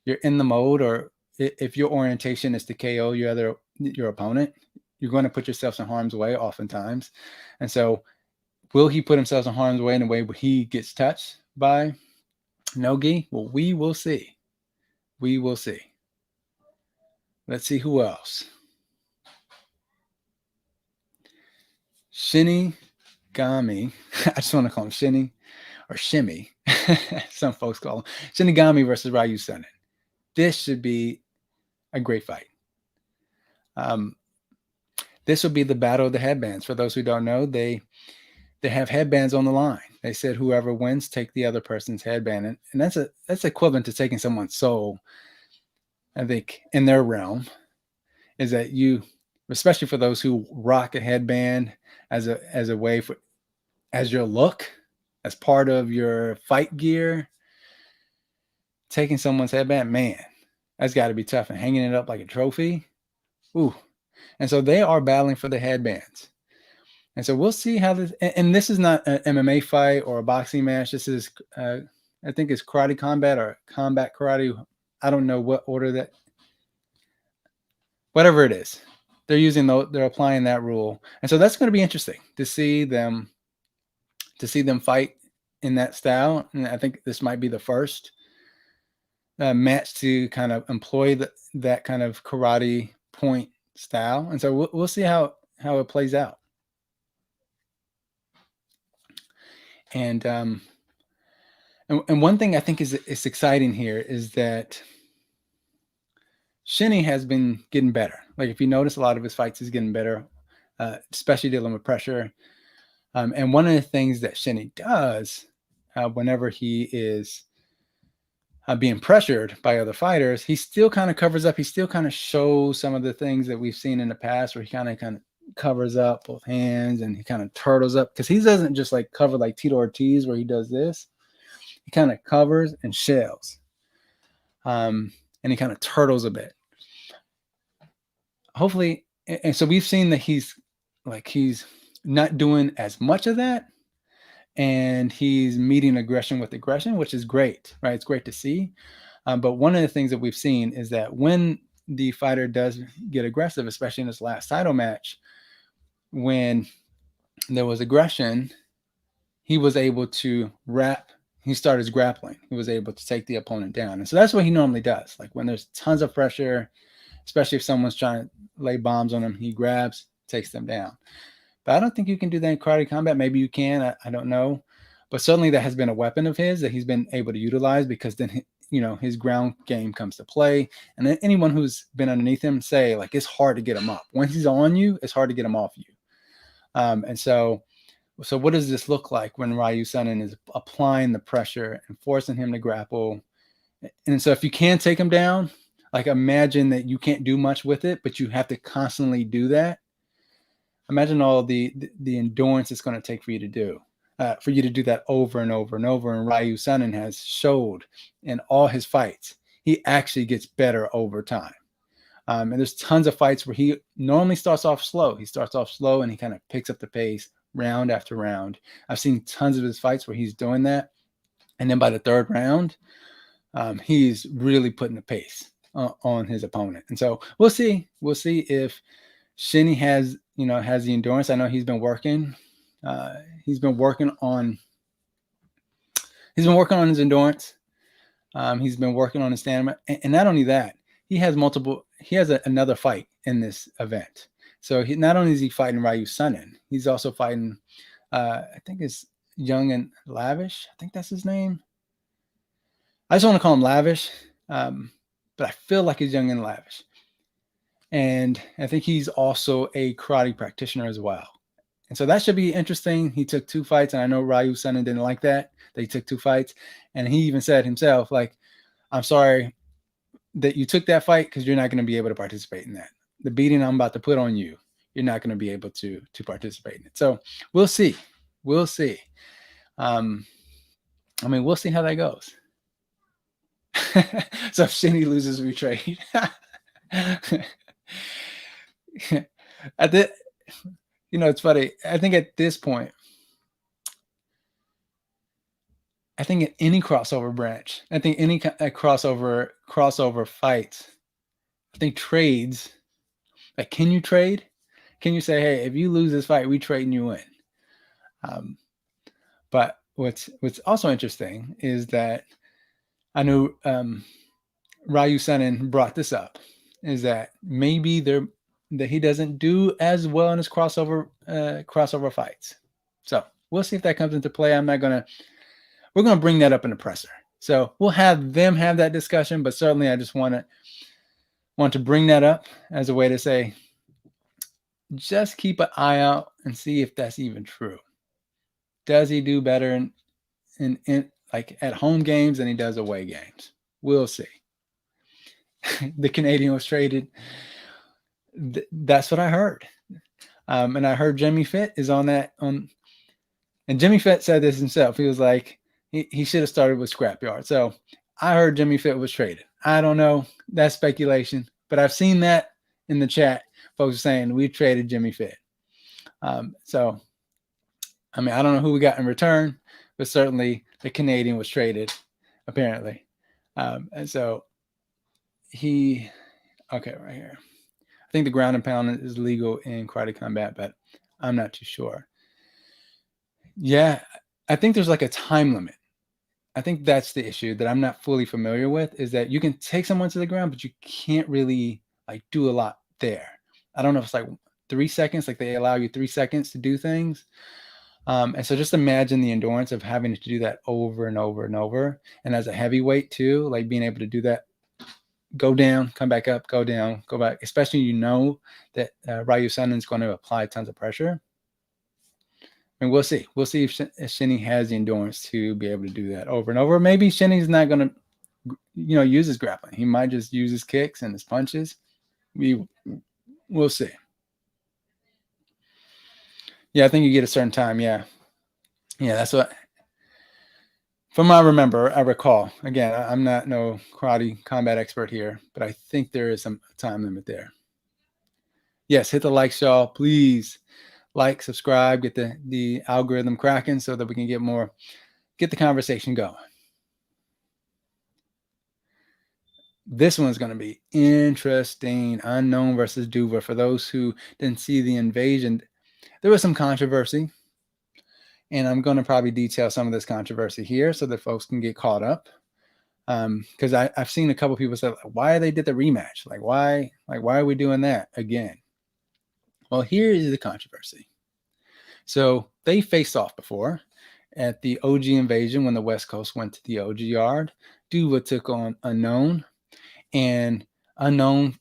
in the mode, or if your orientation is to KO your opponent, you're going to put yourself in harm's way oftentimes. And so will he put himself in harm's way in a way where he gets touched by Nogi? Well, we will see. We will see. Let's see who else. Shinigami. I just want to call him Shinny or Shimmy. Some folks call him Shinigami versus Ryu Senin. This should be a great fight. This will be the battle of the headbands. For those who don't know, they have headbands on the line. They said whoever wins, take the other person's headband, and that's equivalent to taking someone's soul. I think in their realm is that you, especially for those who rock a headband as a way for as your look, as part of your fight gear, taking someone's headband, man, that's got to be tough. And hanging it up like a trophy, ooh. And so they are battling for the headbands. And so we'll see how this. And this is not an MMA fight or a boxing match. This is, I think, it's karate combat or combat karate. I don't know what order that. Whatever it is, they're applying that rule, and so that's going to be interesting to see them fight in that style. And I think this might be the first match to kind of employ that kind of karate point style, and so we'll see how it plays out. And one thing I think is exciting here is that Shinny has been getting better. Like if you notice, a lot of his fights is getting better, especially dealing with pressure. And one of the things that Shinny does whenever he is being pressured by other fighters, he still kind of covers up. He still kind of shows some of the things that we've seen in the past, where he kind of covers up both hands and he kind of turtles up, because he doesn't just like cover like Tito Ortiz where he does this. He kind of covers and shells, and he kind of turtles a bit. Hopefully, and so we've seen that he's not doing as much of that, and he's meeting aggression with aggression, which is great, right? It's great to see. But one of the things that we've seen is that when the fighter does get aggressive, especially in this last title match, when there was aggression, he was able to wrap. He started his grappling. He was able to take the opponent down. And so that's what he normally does. Like when there's tons of pressure, especially if someone's trying to lay bombs on him, he grabs, takes them down. But I don't think you can do that in karate combat. Maybe you can. I don't know. But certainly that has been a weapon of his that he's been able to utilize, because then, his ground game comes to play. And then anyone who's been underneath him say, like, it's hard to get him up. Once he's on you, it's hard to get him off you. And so what does this look like when Ryu Sonnen is applying the pressure and forcing him to grapple? And so if you can take him down, like imagine that you can't do much with it, but you have to constantly do that. Imagine all the endurance it's going to take for you to do that over and over and over. And Ryu Sonnen has showed in all his fights, he actually gets better over time. And there's tons of fights where he normally starts off slow. He starts off slow and he kind of picks up the pace round after round. I've seen tons of his fights where he's doing that. And then by the third round, he's really putting the pace on his opponent. And so we'll see. We'll see if Shinny has the endurance. I know he's been working. He's been working on his endurance. He's been working on his stamina, and not only that, he has another fight in this event. So not only is he fighting Ryu Sonnen, he's also fighting, I think it's Young and Lavish. I think that's his name. I just want to call him Lavish, but I feel like he's Young and Lavish. And I think he's also a karate practitioner as well. And so that should be interesting. He took 2 fights, and I know Ryu Sonnen didn't like that he took 2 fights. And he even said himself, like, I'm sorry that you took that fight, because you're not going to be able to participate in that. The beating I'm about to put on you, you're not going to be able to participate in it. So we'll see. We'll see. We'll see how that goes. So if Shinny loses, we trade. It's funny. I think at this point, I think in any crossover branch, I think any crossover fights, I think trades, like, can you trade? Can you say, hey, if you lose this fight, we trade and you win? But what's also interesting is that I know Ryu Sonnen brought this up, is that maybe that he doesn't do as well in his crossover fights. So we'll see if that comes into play. We're going to bring that up in the presser. So we'll have them have that discussion, but certainly I just want to bring that up as a way to say, just keep an eye out and see if that's even true. does he do better in like at home games than he does away games? We'll see. The Canadian was traded. That's what I heard. And I heard Jimmy Fett is on that on, and Jimmy Fett said this himself. He was like, he should have started with Scrapyard. So I heard Jimmy Fett was traded. I don't know. That's speculation, but I've seen that in the chat. Folks are saying we traded Jimmy Fett. So, I mean, I don't know who we got in return, but certainly the Canadian was traded, apparently. And so okay, right here. I think the ground and pound is legal in karate combat, but I'm not too sure. Yeah, I think there's like a time limit. I think that's the issue that I'm not fully familiar with, is that you can take someone to the ground, but you can't really like do a lot there. I don't know if it's like 3 seconds, like they allow you 3 seconds to do things. And so just imagine the endurance of having to do that over and over and over. And as a heavyweight too, like being able to do that, go down, come back up, go down, go back, especially that Ryu Sundin's going to apply tons of pressure. And we'll see. We'll see if Shinny has the endurance to be able to do that over and over. Maybe Shinny's not going to, use his grappling. He might just use his kicks and his punches. We'll see. Yeah, I think you get a certain time. Yeah, that's what. From what I recall. Again, I'm not no karate combat expert here, but I think there is some time limit there. Yes, hit the like, y'all. Please like, subscribe, get the algorithm cracking so that we can get the conversation going. This one's going to be interesting. Unknown versus Duva. For those who didn't see the invasion, there was some controversy. And I'm going to probably detail some of this controversy here so that folks can get caught up. Because I've seen a couple people say, why they did the rematch? Like, why are we doing that again? Well, here is the controversy. So they faced off before at the OG invasion when the West Coast went to the OG yard. Duva took on Unknown, and Unknown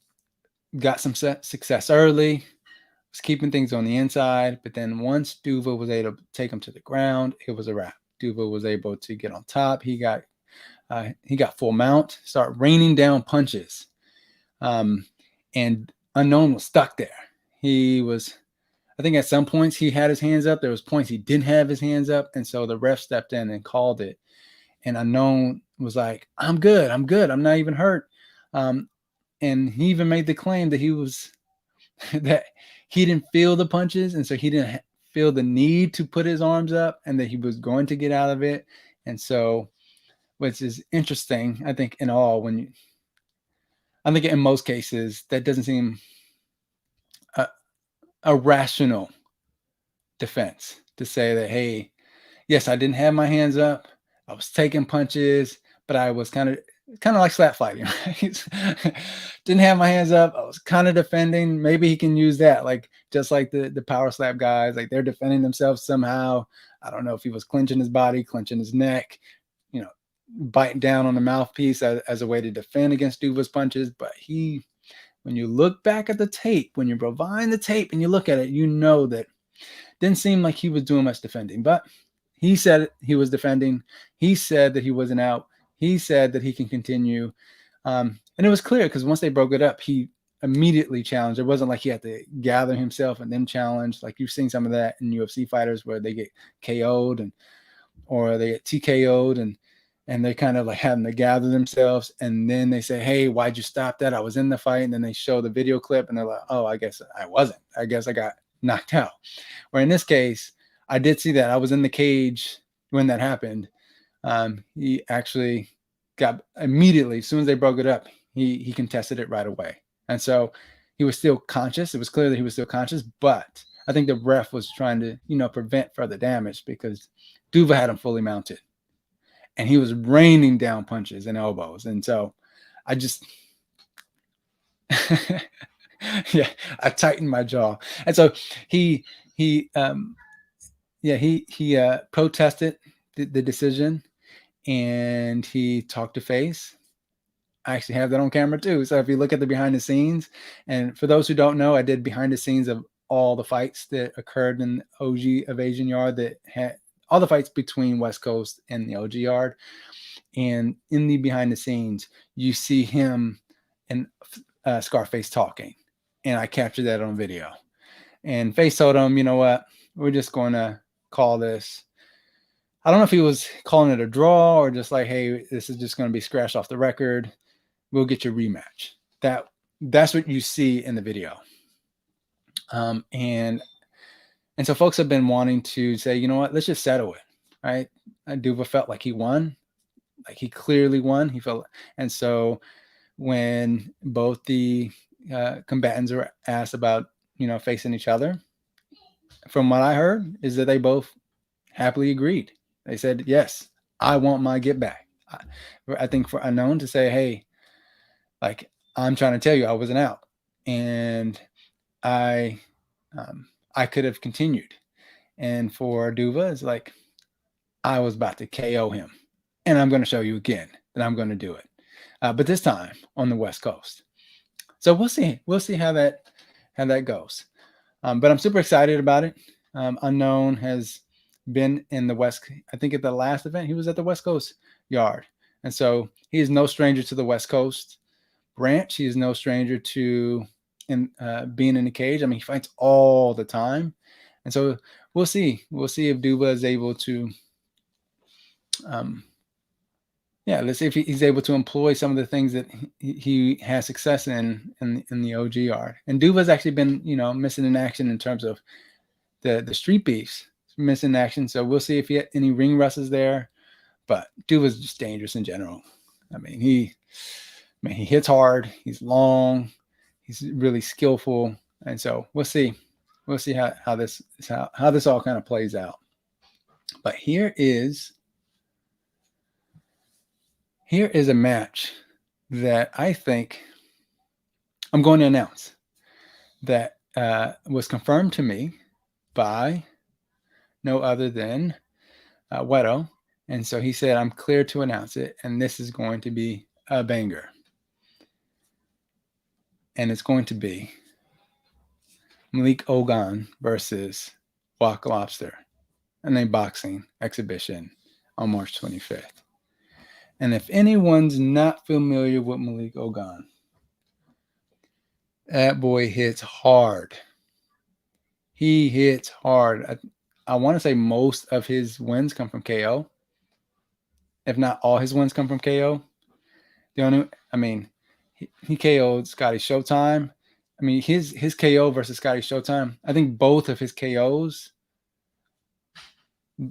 got some success early, was keeping things on the inside. But then once Duva was able to take him to the ground, it was a wrap. Duva was able to get on top. He got full mount, start raining down punches. And Unknown was stuck there. I think at some points he had his hands up. There was points he didn't have his hands up. And so the ref stepped in and called it. And Unknown was like, I'm good. I'm not even hurt. And he even made the claim that that he didn't feel the punches. And so he didn't feel the need to put his arms up, and that he was going to get out of it. And so, which is interesting, I think, I think in most cases, that doesn't seem a rational defense to say that, hey, yes, I didn't have my hands up. I was taking punches, but I was kind of like slap fighting. Right? Didn't have my hands up. I was kind of defending. Maybe he can use that, like just like the power slap guys, like they're defending themselves somehow. I don't know if he was clenching his body, clenching his neck, biting down on the mouthpiece as a way to defend against Duva's punches. But when you look back at the tape, when you're providing the tape and you look at it, that didn't seem like he was doing much defending. But he said he was defending. He said that he wasn't out. He said that he can continue. And it was clear because once they broke it up, he immediately challenged. It wasn't like he had to gather himself and then challenge. Like you've seen some of that in UFC fighters where they get KO'd or they get TKO'd and they kind of like having to gather themselves. And then they say, hey, why'd you stop that? I was in the fight. And then they show the video clip and they're like, oh, I guess I wasn't. I guess I got knocked out. Where in this case, I did see that. I was in the cage when that happened. He actually got immediately, as soon as they broke it up, he contested it right away. And so he was still conscious. It was clear that he was still conscious, but I think the ref was trying to, prevent further damage because Duva had him fully mounted. And he was raining down punches and elbows. And so I just, I tightened my jaw. And so he protested the decision, and he talked to face. I actually have that on camera too. So if you look at the behind the scenes, and for those who don't know, I did behind the scenes of all the fights that occurred in OG Evasion Yard that had all the fights between West Coast and the OG Yard. And in the behind the scenes, you see him and Scarface talking. And I captured that on video. And Face told him, you know what? We're just going to call this. I don't know if he was calling it a draw or just like, hey, this is just going to be scratched off the record. We'll get your rematch. That's what you see in the video. And so folks have been wanting to say, you know what, let's just settle it, right? Duva felt like he won, like he clearly won. He felt, and so when both the combatants were asked about, facing each other, from what I heard is that they both happily agreed. They said, yes, I want my get back. I think for Unknown to say, hey, like, I'm trying to tell you I wasn't out. And I could have continued. And for Duva, it's like, I was about to KO him. And I'm going to show you again that I'm going to do it. But this time on the West Coast. So we'll see. We'll see how that goes. But I'm super excited about it. Unknown has been in the West. I think at the last event, he was at the West Coast Yard. And so he is no stranger to the West Coast branch. He is no stranger to being in the cage. I mean, he fights all the time. And so we'll see. We'll see if Duva is able to, let's see if he's able to employ some of the things that he has success in the OG Yard. And Duva's actually been, missing in action in terms of the Street Beefs, missing in action. So we'll see if he had any ring rushes there. But Duva's just dangerous in general. I mean, he hits hard. He's long. He's really skillful. And so we'll see. We'll see how this all kind of plays out. But here is a match that I think I'm going to announce that was confirmed to me by no other than Weto. And so he said, I'm clear to announce it. And this is going to be a banger. And it's going to be Malik Ogun versus Walk Lobster in a boxing exhibition on March 25th. And if anyone's not familiar with Malik Ogun, that boy hits hard. He hits hard. I want to say most of his wins come from KO. If not all his wins come from KO. He KO'd Scotty Showtime. I mean, his KO versus Scotty Showtime, I think both of his KOs,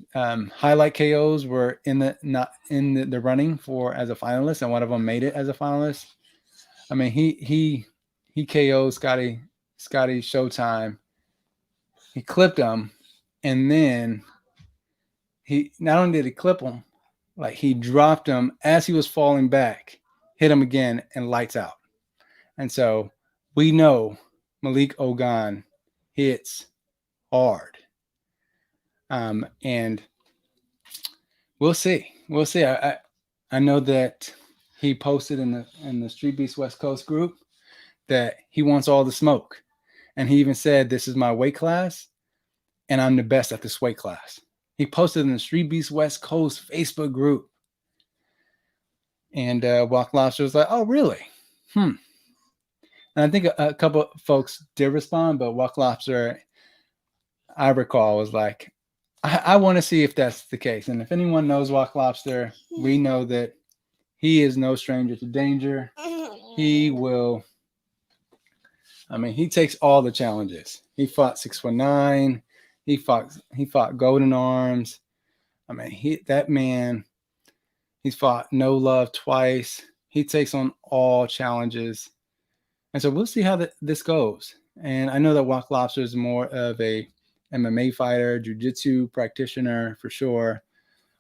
highlight KOs, were not in the running for as a finalist, and one of them made it as a finalist. I mean, he KO'd Scotty Showtime. He clipped him, and then he not only did he clip him, like he dropped him as he was falling back, hit him again, and lights out. And so we know Malik Ogun hits hard. And we'll see. We'll see. I know that he posted in the Streetbeefs West Coast group that he wants all the smoke. And he even said, this is my weight class, and I'm the best at this weight class. He posted in the Streetbeefs West Coast Facebook group. And Walk Lobster was like, oh, really? And I think a couple of folks did respond, but Walk Lobster, I recall, was like, I want to see if that's the case. And if anyone knows Walk Lobster, we know that he is no stranger to danger. He will, he takes all the challenges. He fought 619. He fought Golden Arms. That man, he's fought No Love twice. He takes on all challenges. And so we'll see how this goes. And I know that Walk Lobster is more of a MMA fighter, jiu-jitsu practitioner for sure.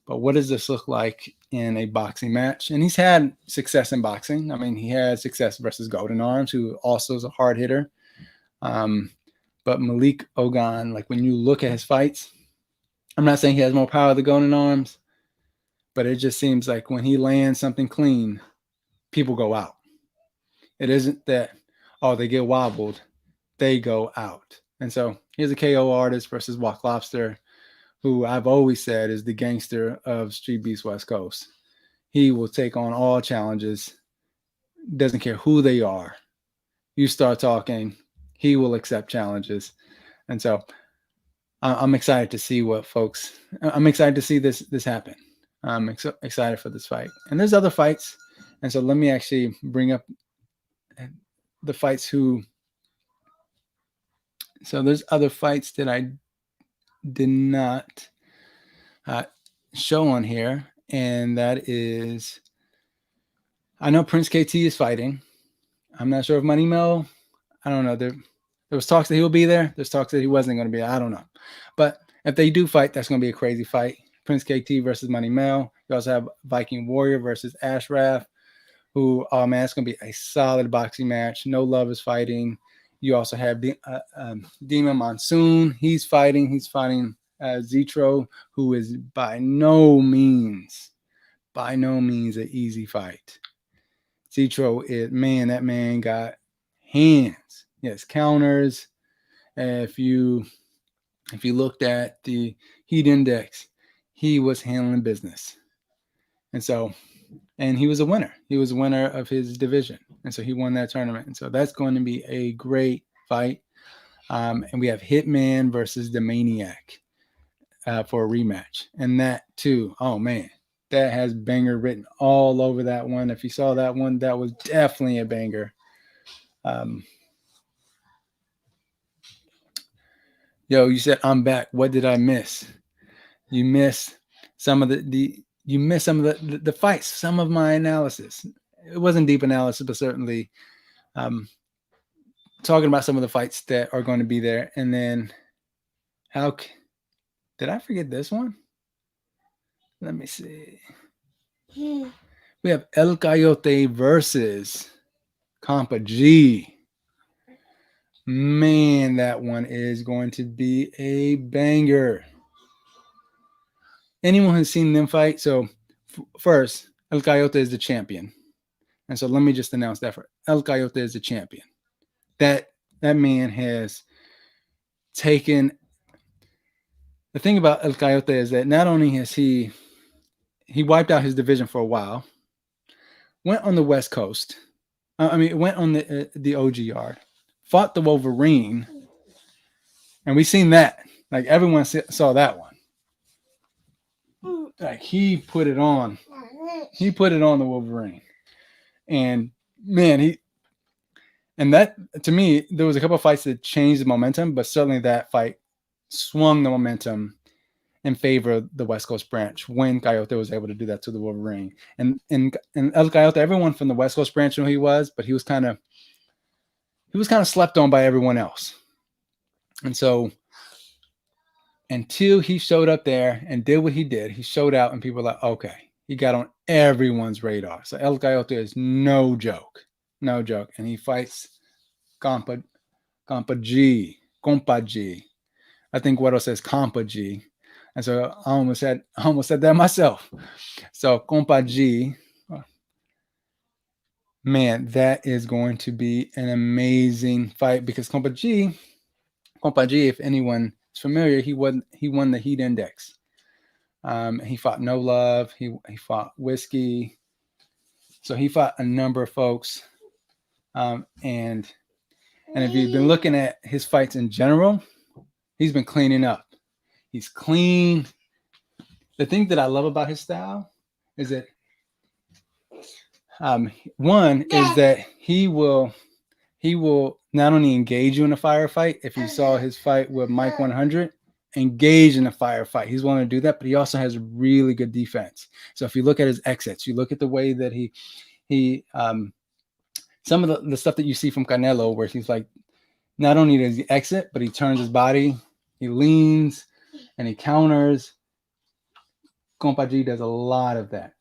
But what does this look like in a boxing match? And he's had success in boxing. He had success versus Golden Arms, who also is a hard hitter. But Malik Ogun, like when you look at his fights, I'm not saying he has more power than Golden Arms, but it just seems like when he lands something clean, people go out. It isn't that, they get wobbled. They go out. And so here's a KO artist versus Walk Lobster. who I've always said is the gangster of Streetbeefs West Coast. He will take on all challenges, doesn't care who they are. You start talking, he will accept challenges. And so I'm excited to see what folks. I'm excited to see this happen. I'm excited for this fight. And there's other fights, and so let me actually bring up the fights who. So there's other fights that I did not show on here, and that is. I know Prince KT is fighting. I'm not sure if Money Mel. I don't know. There was talks that he will be there. There's talks that he wasn't going to be there. I don't know. But if they do fight, that's going to be a crazy fight. Prince KT versus Money Mel. You also have Viking Warrior versus Ashraf, who, oh man, it's going to be a solid boxing match. No Love is fighting. You also have Demon Monsoon. He's fighting. He's fighting Zetro, who is by no means an easy fight. Zetro is, man, that man got hands. Yes, counters. If you looked at the heat index, he was handling business. And he was a winner. He was a winner of his division. And so he won that tournament. And so that's going to be a great fight. And we have Hitman versus the Maniac for a rematch. And that too, oh man, that has banger written all over that one. If you saw that one, that was definitely a banger. Yo, you said I'm back. What did I miss? You missed some of the fights, some of my analysis. It wasn't deep analysis, but certainly talking about some of the fights that are going to be there. And then did I forget this one? Let me see. We have El Coyote versus Compa G. Man, that one is going to be a banger. Anyone who's seen them fight, so first, El Coyote is the champion. And so let me just announce that for El Coyote is the champion. That man has taken. The thing about El Coyote is that not only has he wiped out his division for a while, went on the West Coast. Went on the OG yard, fought the Wolverine, and we seen that. Like everyone saw that one. Like he put it on. He put it on the Wolverine, and man, that to me there was a couple of fights that changed the momentum, but certainly that fight swung the momentum in favor of the West Coast branch when Coyote was able to do that to the Wolverine. And El Coyote, everyone from the West Coast branch knew who he was, but he was kind of slept on by everyone else. And so until he showed up there and did what he did, he showed out and people were like, okay, he got on everyone's radar. So El Coyote is no joke. And he fights Compa G. I think Guero says Compa G. And so I almost said that myself. So Compa G, man, that is going to be an amazing fight because Compa G, if anyone is familiar, he won the heat index. He fought No Love. He fought Whiskey. So he fought a number of folks. And if you've been looking at his fights in general, he's been cleaning up. He's clean. The thing that I love about his style is that one is that he will not only engage you in a firefight. If you saw his fight with Mike 100, engage in a firefight. He's willing to do that, but he also has really good defense. So if you look at his exits, you look at the way that he some of the stuff that you see from Canelo, where he's like, not only does he exit, but he turns his body, he leans, and he counters. Compa G does a lot of that,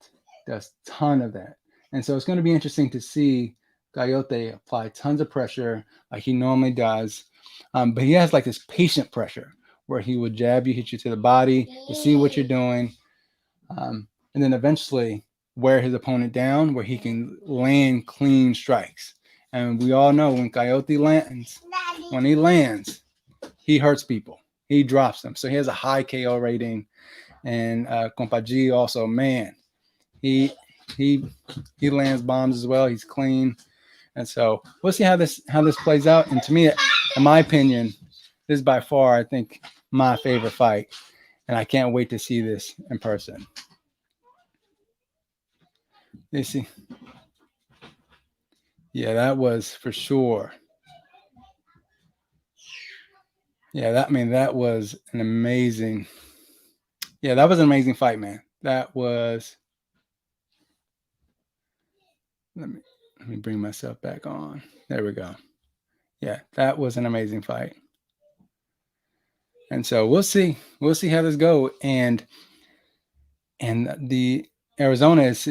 does a ton of that. And so it's going to be interesting to see Coyote apply tons of pressure like he normally does. But he has like this patient pressure where he would jab you, hit you to the body, to see what you're doing. And then eventually wear his opponent down where he can land clean strikes. And we all know when Coyote lands, he hurts people. he drops them. So he has a high KO rating. And Compa G also, man, he he lands bombs as well. He's clean. And so we'll see how this plays out. And to me, in my opinion, this is by far, I think, my favorite fight. And I can't wait to see this in person. You see? Yeah, that was for sure. Yeah, that was an amazing. Yeah, that was an amazing fight, man. That was. Let me bring myself back on. There we go. Yeah, that was an amazing fight. And so we'll see how this go. And the Arizona is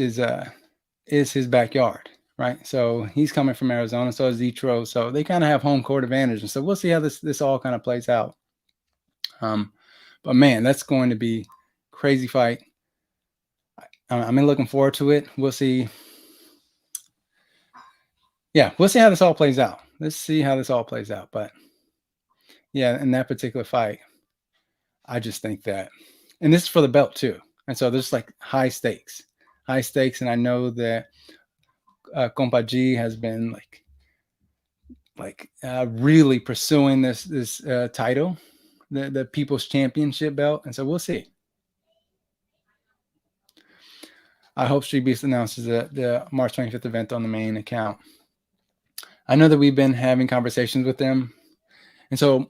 his backyard, right? So he's coming from Arizona, so is Zitro. So they kind of have home court advantage. And so we'll see how this all kind of plays out. But man, that's going to be crazy fight. I'm looking forward to it. We'll see. Yeah, we'll see how this all plays out. Let's see how this all plays out. But yeah, in that particular fight, I just think that, and this is for the belt too. And so there's like high stakes. And I know that Compa G has been really pursuing this title, the People's Championship belt. And so we'll see. I hope Streetbeefs announces the March 25th event on the main account. I know that we've been having conversations with them. And so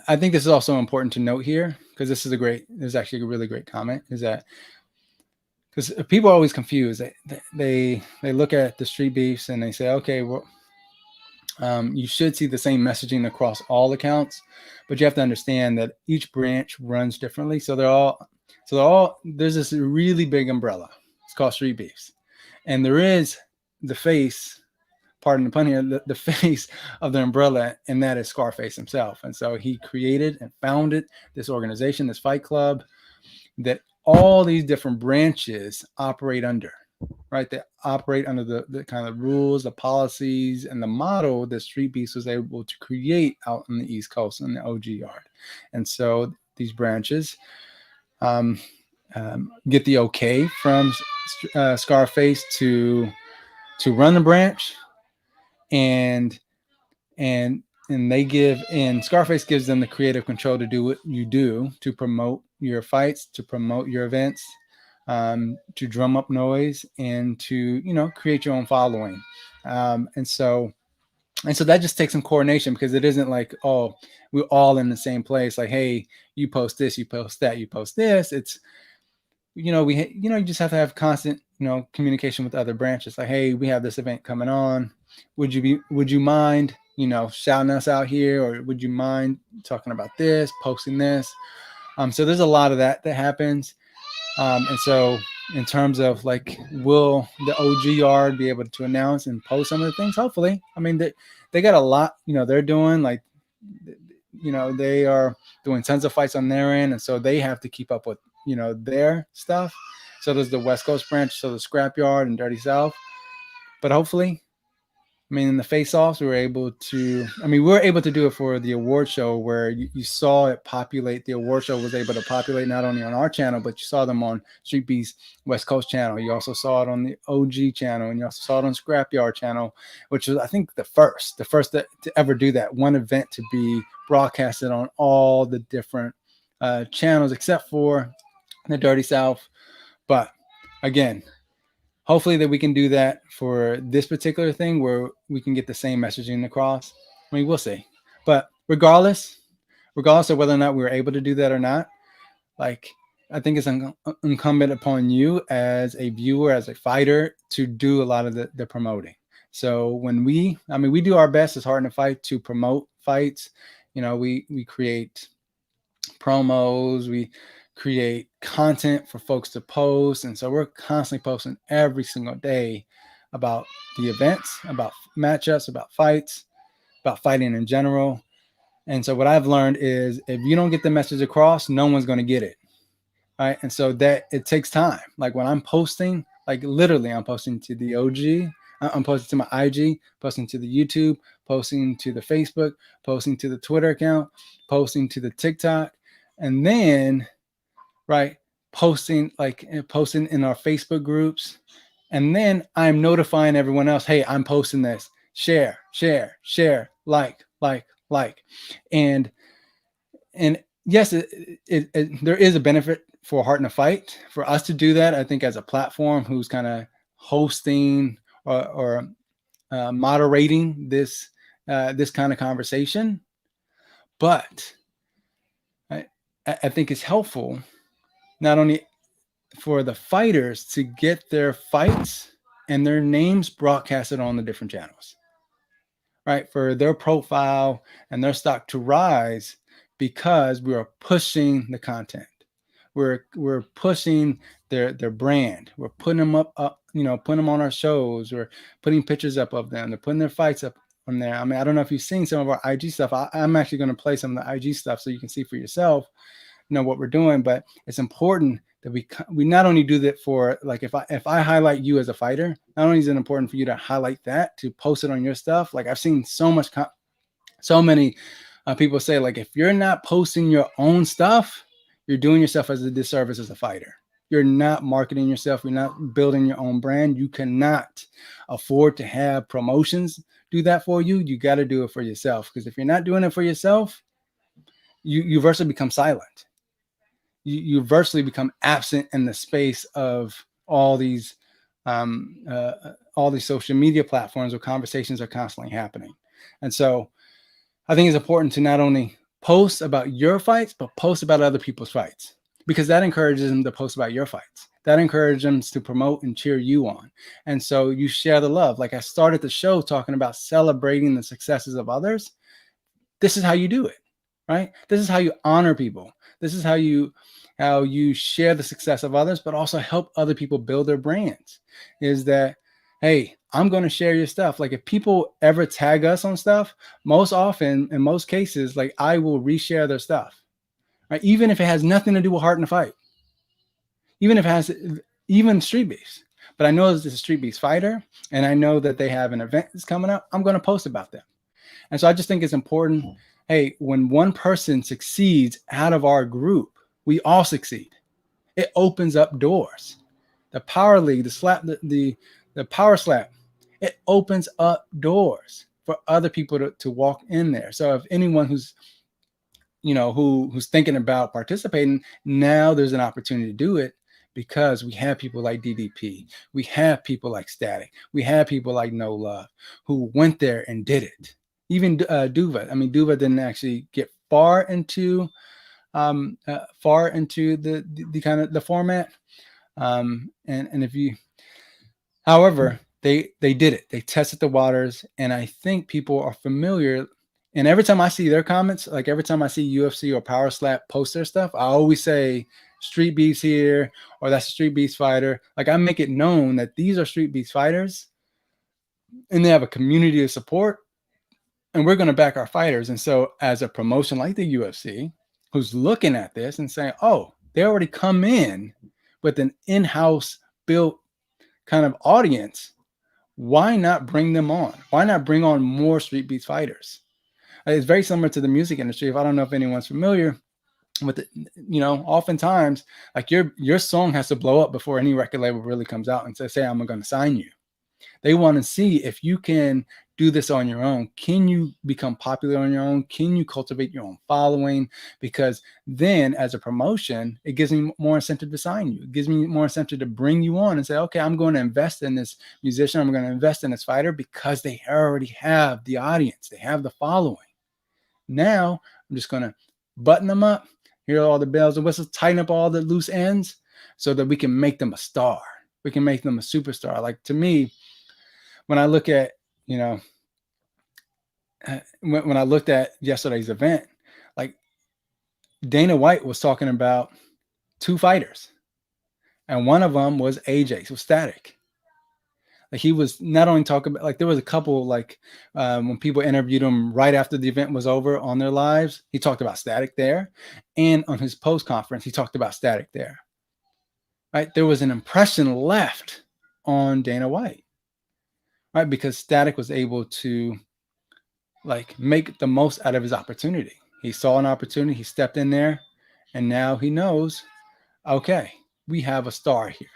I think this is also important to note here, because this is actually a really great comment, is that because people are always confused. They look at the Streetbeefs and they say, okay, well, you should see the same messaging across all accounts, but you have to understand that each branch runs differently. So there's this really big umbrella. It's called Streetbeefs. And there is the face, pardon the pun here, the face of the umbrella, and that is Scarface himself. And so he created and founded this organization, this fight club, that all these different branches operate under, right? They operate under the kind of rules, the policies, and the model that Streetbeefs was able to create out on the East Coast in the OG yard. And so these branches get the okay from Scarface to run the branch, and they give, and Scarface gives them the creative control to do what you do, to promote your fights, to promote your events, to drum up noise, and to create your own following. And so that just takes some coordination, because it isn't like, oh, we're all in the same place. Like, hey, you post this, you post that, you post this. It's you just have to have constant communication with other branches. Like, hey, we have this event coming on. Would you mind shouting us out here, or would you mind talking about this, posting this? So there's a lot of that happens. And so in terms of will the OG yard be able to announce and post some of the things? Hopefully. I mean, they got a lot, they're doing they are doing tons of fights on their end. And so they have to keep up with, their stuff. So there's the West Coast branch, so the Scrapyard and Dirty South. But hopefully, in the face-offs, we were able to do it for the award show, where you saw it populate. The award show was able to populate not only on our channel, but you saw them on Streetbeefs West Coast channel. You also saw it on the OG channel, and you also saw it on Scrapyard channel, which was, I think, the first to ever do that. One event to be broadcasted on all the different channels, except for the Dirty South. But again, hopefully that we can do that for this particular thing, where we can get the same messaging across. We'll see. But regardless of whether or not we were able to do that or not, I think it's incumbent upon you as a viewer, as a fighter, to do a lot of the promoting. So when we do our best as Heart in a Fight to promote fights. We create promos, we create content for folks to post. And so we're constantly posting every single day about the events, about matchups, about fights, about fighting in general. And so what I've learned is, if you don't get the message across, no one's going to get it. Right. And so that it takes time. Like when I'm posting, literally I'm posting to the OG, I'm posting to my IG, posting to the YouTube, posting to the Facebook, posting to the Twitter account, posting to the TikTok, and then, right, posting in our Facebook groups. And then I'm notifying everyone else, hey, I'm posting this. Share, share, share, like. And yes, there is a benefit for Heart in a Fight for us to do that. I think as a platform who's kind of hosting or moderating this kind of conversation, but I think it's helpful not only for the fighters to get their fights and their names broadcasted on the different channels, right? For their profile and their stock to rise because we are pushing the content. We're pushing their brand. We're putting them up, putting them on our shows. We're putting pictures up of them. They're putting their fights up on there. I mean, I don't know if you've seen some of our IG stuff. I'm actually going to play some of the IG stuff so you can see for yourself, what we're doing. But it's important that we not only do that for, like, if I highlight you as a fighter, not only is it important for you to highlight that, to post it on your stuff. Like, I've seen so many people say, like, if you're not posting your own stuff, you're doing yourself as a disservice as a fighter. You're not marketing yourself. You're not building your own brand. You cannot afford to have promotions do that for you. You got to do it for yourself. Because if you're not doing it for yourself, you virtually become silent. You virtually become absent in the space of all these social media platforms where conversations are constantly happening. And so I think it's important to not only post about your fights, but post about other people's fights, because that encourages them to post about your fights. That encourages them to promote and cheer you on. And so you share the love. Like I started the show talking about celebrating the successes of others. This is how you do it, right? This is how you honor people. This is how you share the success of others, but also help other people build their brands. Is that, hey, I'm going to share your stuff. Like, if people ever tag us on stuff, most often, in most cases, like, I will reshare their stuff, right? Even if it has nothing to do with Heart in a Fight, even Street Beefs. But I know it's a Street Beefs fighter, and I know that they have an event that's coming up. I'm going to post about them. And so I just think it's important. Hey, when one person succeeds out of our group, we all succeed. It opens up doors. The Power League, the Power Slap, it opens up doors for other people to walk in there. So if anyone who's thinking about participating, now there's an opportunity to do it, because we have people like DDP, we have people like Static, we have people like No Love who went there and did it. Even Duva. I mean, Duva didn't actually get far into the kind of the format. And if you, however, they did it. They tested the waters, and I think people are familiar. And every time I see their comments, like every time I see UFC or Power Slap post their stuff, I always say Street Beefs here, or that's a Street Beefs fighter. Like, I make it known that these are Street Beefs fighters, and they have a community of support, and we're going to back our fighters. And so as a promotion like the UFC, who's looking at this and saying, oh, they already come in with an in-house built kind of audience, why not bring them on? Why not bring on more Street Beefs fighters? It's very similar to the music industry. If I don't know if anyone's familiar with it, oftentimes, like, your song has to blow up before any record label really comes out and says, hey, I'm going to sign you. They want to see if you can do this on your own. Can you become popular on your own? Can you cultivate your own following? Because then, as a promotion, it gives me more incentive to sign you. It gives me more incentive to bring you on and say, okay, I'm going to invest in this musician. I'm going to invest in this fighter, because they already have the audience. They have the following. Now, I'm just going to button them up, hear all the bells and whistles, tighten up all the loose ends so that we can make them a star. We can make them a superstar. Like, to me, when I look at, when I looked at yesterday's event, like, Dana White was talking about two fighters, and one of them was AJ, so Static. Like, he was not only talking about, like, there was a couple, like, when people interviewed him right after the event was over on their lives, he talked about Static there, and on his post conference, he talked about Static there. Right? There was an impression left on Dana White. right? Because Static was able to like make the most out of his opportunity. He saw an opportunity, he stepped in there, and now he knows, okay, we have a star here.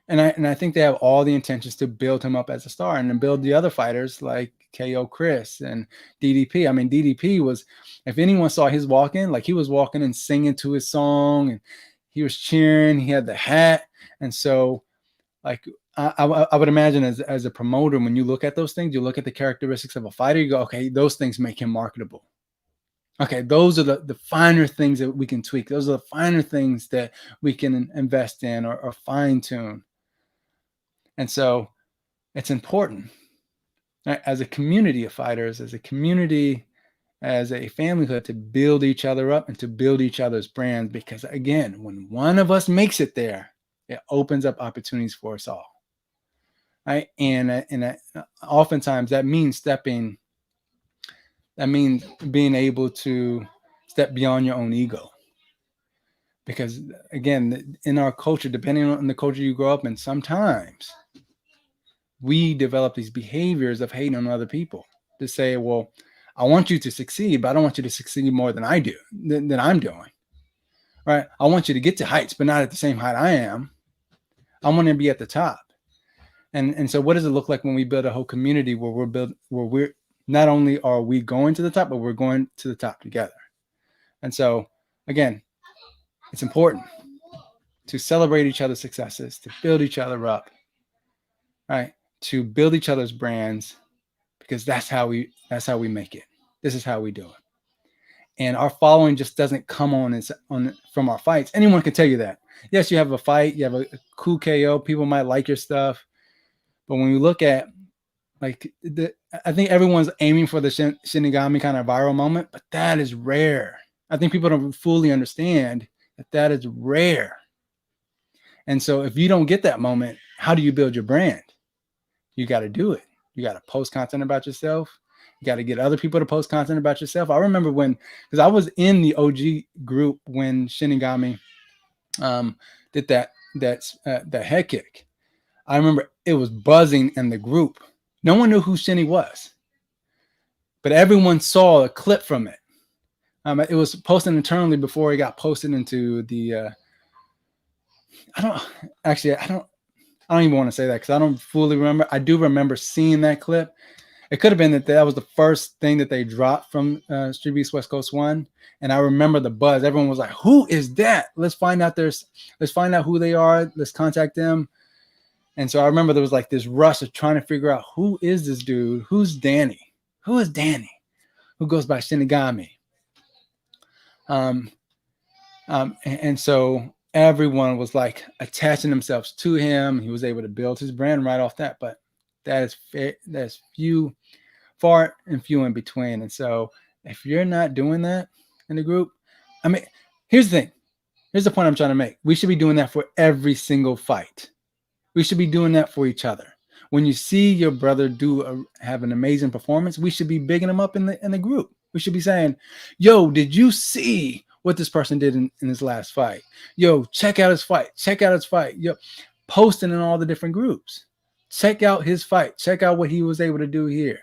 And I think they have all the intentions to build him up as a star and then build the other fighters like KO Chris and DDP. I mean, DDP was, if anyone saw his walk in, like he was walking and singing to his song and he was cheering, he had the hat. And so like I would imagine as a promoter, when you look at those things, you look at the characteristics of a fighter, you go, okay, those things make him marketable. Okay, those are the finer things that we can tweak. Those are the finer things that we can invest in or fine tune. And so it's important as a community of fighters, as a community, as a familyhood, to build each other up and to build each other's brands. Because again, when one of us makes it there, it opens up opportunities for us all. Right. And oftentimes that means being able to step beyond your own ego. Because again, in our culture, depending on the culture you grow up in, sometimes we develop these behaviors of hating on other people to say, well, I want you to succeed, but I don't want you to succeed more than I do, than I'm doing. Right. I want you to get to heights, but not at the same height I am. I want to be at the top. And so what does it look like when we build a whole community where we're not only are we going to the top, but we're going to the top together. And so again, it's important to celebrate each other's successes, to build each other up, right? To build each other's brands, because that's how we make it. This is how we do it. And our following just doesn't come on from our fights. Anyone can tell you that. Yes, you have a fight, you have a cool KO, people might like your stuff. But when we look at like I think everyone's aiming for the Shinigami kind of viral moment, but that is rare. I think people don't fully understand that is rare. And so if you don't get that moment, how do you build your brand? You got to do it. You got to post content about yourself. You got to get other people to post content about yourself. I remember because I was in the OG group when Shinigami did that head kick. I remember it was buzzing in the group. No one knew who Shinny was, but everyone saw a clip from it. It was posted internally before it got posted into the. I don't even want to say that because I don't fully remember. I do remember seeing that clip. It could have been that was the first thing that they dropped from Streetbeefs West Coast 1. And I remember the buzz. Everyone was like, who is that? Let's find out who they are. Let's contact them. And so I remember there was like this rush of trying to figure out who is this dude? Who's Danny? Who is Danny? Who goes by Shinigami? And so everyone was like attaching themselves to him. He was able to build his brand right off that. But that's far and few in between. And so if you're not doing that in the group, I mean, here's the thing. Here's the point I'm trying to make. We should be doing that for every single fight. We should be doing that for each other. When you see your brother have an amazing performance, we should be bigging him up in the group. We should be saying, yo, did you see what this person did in his last fight? Yo, check out his fight. Check out his fight. Yo, posting in all the different groups. Check out his fight. Check out what he was able to do here.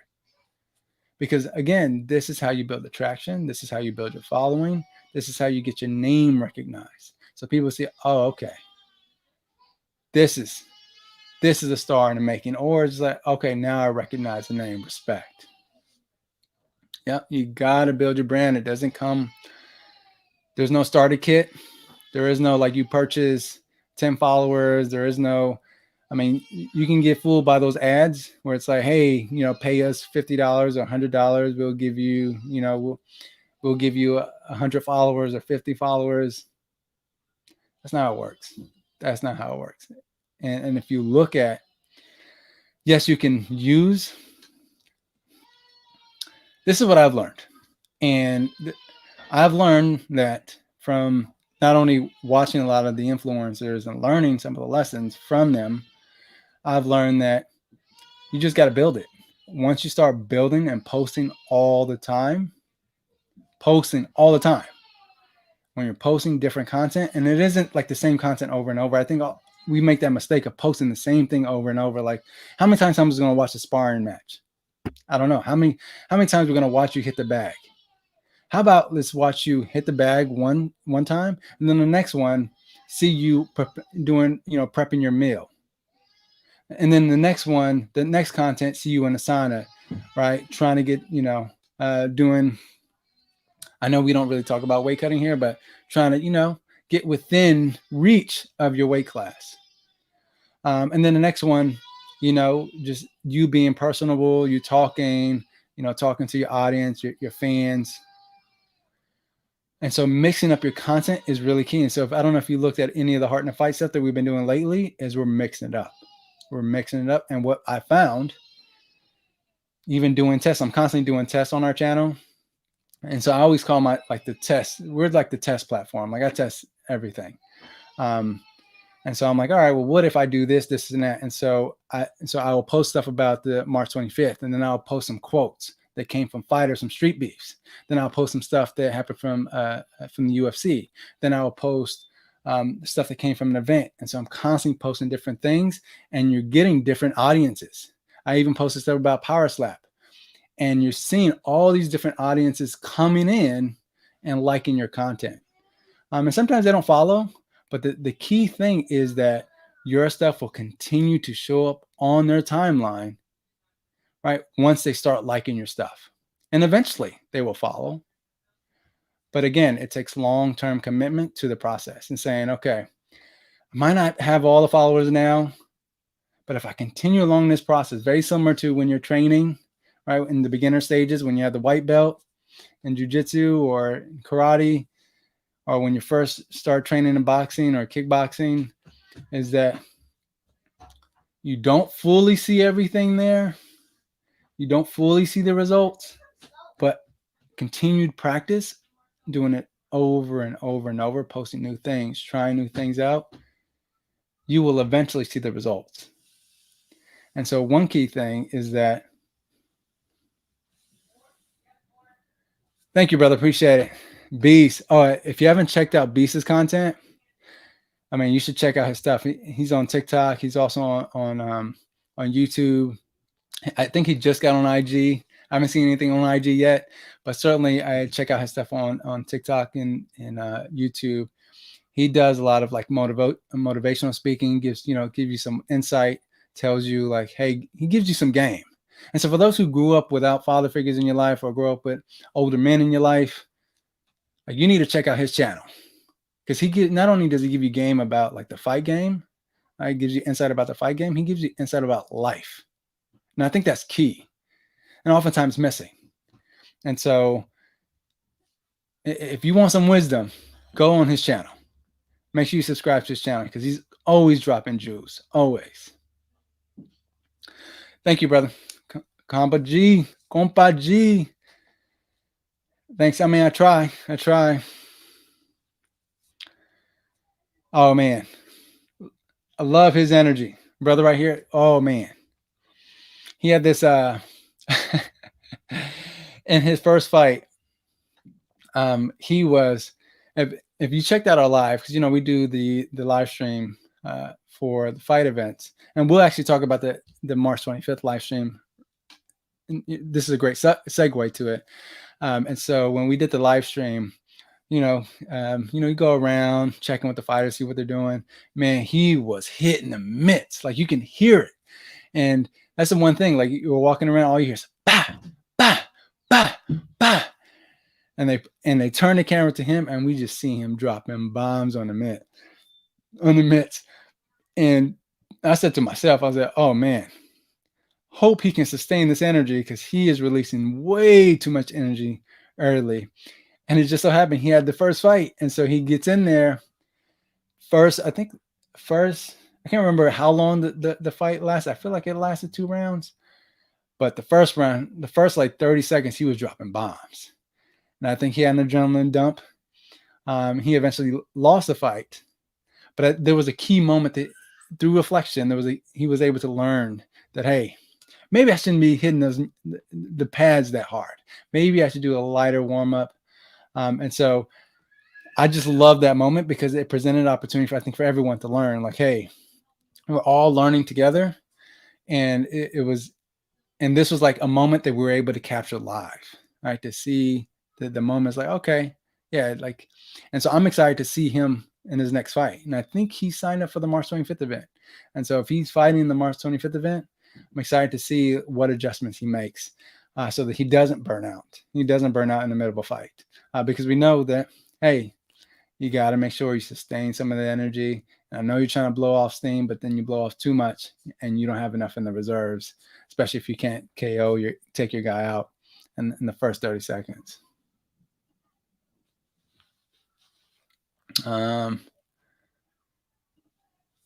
Because again, this is how you build attraction. This is how you build your following. This is how you get your name recognized. So people see, oh, okay, this is a star in the making. Or it's like, okay, now I recognize the name, respect. Yeah, you got to build your brand. It doesn't come, there's no starter kit. There is no, like, you purchase 10 followers. There is no, I mean, you can get fooled by those ads where it's like, hey, pay us $50 or $100. We'll give you, we'll give you 100 followers or 50 followers. That's not how it works. That's not how it works. And if you look at, yes, you can use, this is what I've learned. And I've learned that from not only watching a lot of the influencers and learning some of the lessons from them, I've learned that you just got to build it. Once you start building and posting all the time, when you're posting different content, and it isn't like the same content over and over. I think we make that mistake of posting the same thing over and over. Like, how many times someone's going to watch a sparring match? I don't know. How many times we're going to watch you hit the bag? How about let's watch you hit the bag one time, and then the next one, see you doing, prepping your meal. And then the next one, the next content, see you in the sauna, right? Trying to get, doing, I know we don't really talk about weight cutting here, but trying to, get within reach of your weight class. And then the next one, just you being personable, you talking, talking to your audience, your fans. And so mixing up your content is really key. And so I don't know if you looked at any of the Heart in the Fight stuff that we've been doing lately, is we're mixing it up. We're mixing it up. And what I found, even doing tests, I'm constantly doing tests on our channel. And so I always call the test. We're like the test platform. Like, I test everything. And so I'm like, all right, well, what if I do this, this, and that? And so I will post stuff about the March 25th, and then I'll post some quotes that came from fighters from Streetbeefs. Then I'll post some stuff that happened from the UFC. Then I'll post stuff that came from an event. And so I'm constantly posting different things, and you're getting different audiences. I even posted stuff about Power Slap, and you're seeing all these different audiences coming in and liking your content. And sometimes they don't follow, but the key thing is that your stuff will continue to show up on their timeline, right? Once they start liking your stuff, and eventually they will follow. But again, it takes long-term commitment to the process and saying, okay, I might not have all the followers now, but if I continue along this process, very similar to when you're training, right? In the beginner stages, when you have the white belt in jiu-jitsu or karate, or when you first start training in boxing or kickboxing, is that you don't fully see everything there. You don't fully see the results, but continued practice, doing it over and over and over, posting new things, trying new things out, you will eventually see the results. And so one key thing is that, thank you, brother. Appreciate it. Beast. Oh, if you haven't checked out Beast's content, I mean, you should check out his stuff. He's on TikTok. He's also on YouTube. I think he just got on IG. I haven't seen anything on IG yet, but certainly I check out his stuff on TikTok and YouTube. He does a lot of like motivational speaking, gives you some insight, tells you like, hey, he gives you some game. And so for those who grew up without father figures in your life, or grew up with older men in your life, like, you need to check out his channel, because not only does he give you game about like the fight game, he gives you insight about the fight game, he gives you insight about life. And I think that's key, and oftentimes missing. And so if you want some wisdom, go on his channel. Make sure you subscribe to his channel, because he's always dropping jewels, always. Thank you, brother. Compa G. Thanks. I mean, I try. Oh, man. I love his energy. Brother right here. Oh, man. He had this in his first fight. He was, if you checked out our live, because we do the live stream for the fight events, and we'll actually talk about the March 25th live stream. This is a great segue to it. And so when we did the live stream, you go around checking with the fighters, see what they're doing. Man, he was hitting the mitts, like you can hear it. And that's the one thing, like you were walking around, all you hear is bah, bah, bah, bah. And they turn the camera to him, and we just see him dropping bombs on the mitts. And I said to myself, I was like, oh man, hope he can sustain this energy, because he is releasing way too much energy early. And it just so happened he had the first fight. And so he gets in there first. I can't remember how long the fight lasted. I feel like it lasted 2 rounds. But the first round, the first like 30 seconds, he was dropping bombs. And I think he had an adrenaline dump. He eventually lost the fight. But there was a key moment that, through reflection, he was able to learn that, hey, maybe I shouldn't be hitting the pads that hard. Maybe I should do a lighter warm-up. And so I just love that moment, because it presented an opportunity for everyone to learn, like, hey, we're all learning together. And and this was like a moment that we were able to capture live, right? To see the moments like, okay, yeah, like, and so I'm excited to see him in his next fight. And I think he signed up for the March 25th event. And so if he's fighting the March 25th event, I'm excited to see what adjustments he makes so that he doesn't burn out. He doesn't burn out in the middle of a fight because we know that, hey, you got to make sure you sustain some of the energy. And I know you're trying to blow off steam, but then you blow off too much and you don't have enough in the reserves, especially if you can't take your guy out in the first 30 seconds.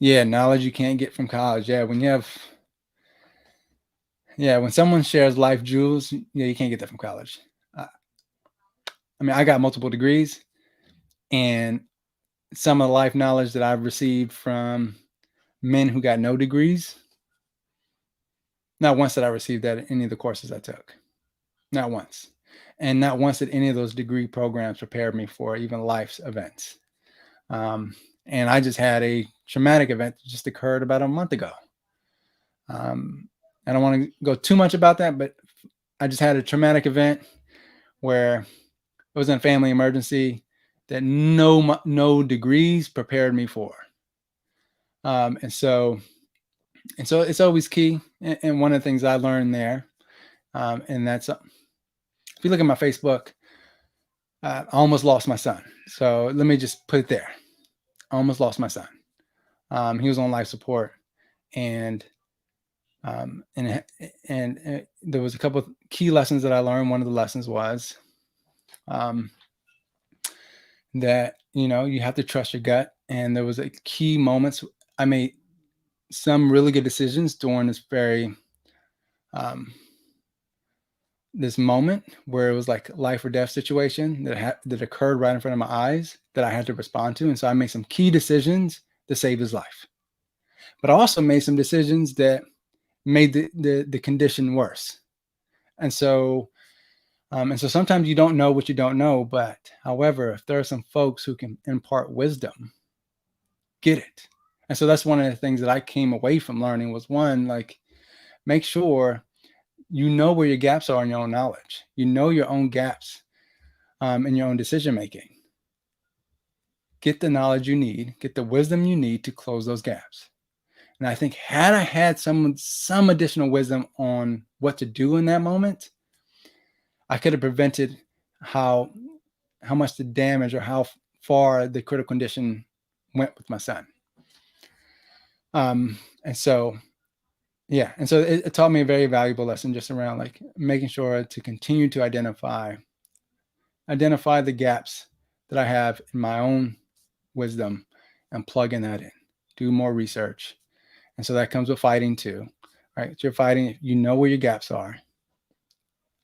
Yeah, knowledge you can't get from college. Yeah, when someone shares life jewels, yeah, you can't get that from college. I mean, I got multiple degrees, and some of the life knowledge that I've received from men who got no degrees, not once did I receive that in any of the courses I took. Not once. And not once did any of those degree programs prepare me for even life's events. And I just had a traumatic event that just occurred about a month ago. I don't want to go too much about that, but I just had a traumatic event where it was a family emergency that no degrees prepared me for. And so it's always key. And one of the things I learned there, and that's, if you look at my Facebook, I almost lost my son. So let me just put it there. I almost lost my son. He was on life support, and there was a couple of key lessons that I learned. One of the lessons was that, you have to trust your gut. And there was a key moments. I made some really good decisions during this this moment where it was like life or death situation that occurred right in front of my eyes that I had to respond to. And so I made some key decisions to save his life. But I also made some decisions that made the condition worse. And so sometimes you don't know what you don't know, but however, if there are some folks who can impart wisdom, get it. And so that's one of the things that I came away from learning was, one, like, make sure you know where your gaps are in your own knowledge. You know your own gaps in your own decision making. Get the knowledge you need, get the wisdom you need to close those gaps. And I think had I had some additional wisdom on what to do in that moment, I could have prevented how much the damage or how far the critical condition went with my son. And so it taught me a very valuable lesson just around like making sure to continue to identify the gaps that I have in my own wisdom and plugging that in. Do more research. And so that comes with fighting too, right? If you're fighting, you know where your gaps are.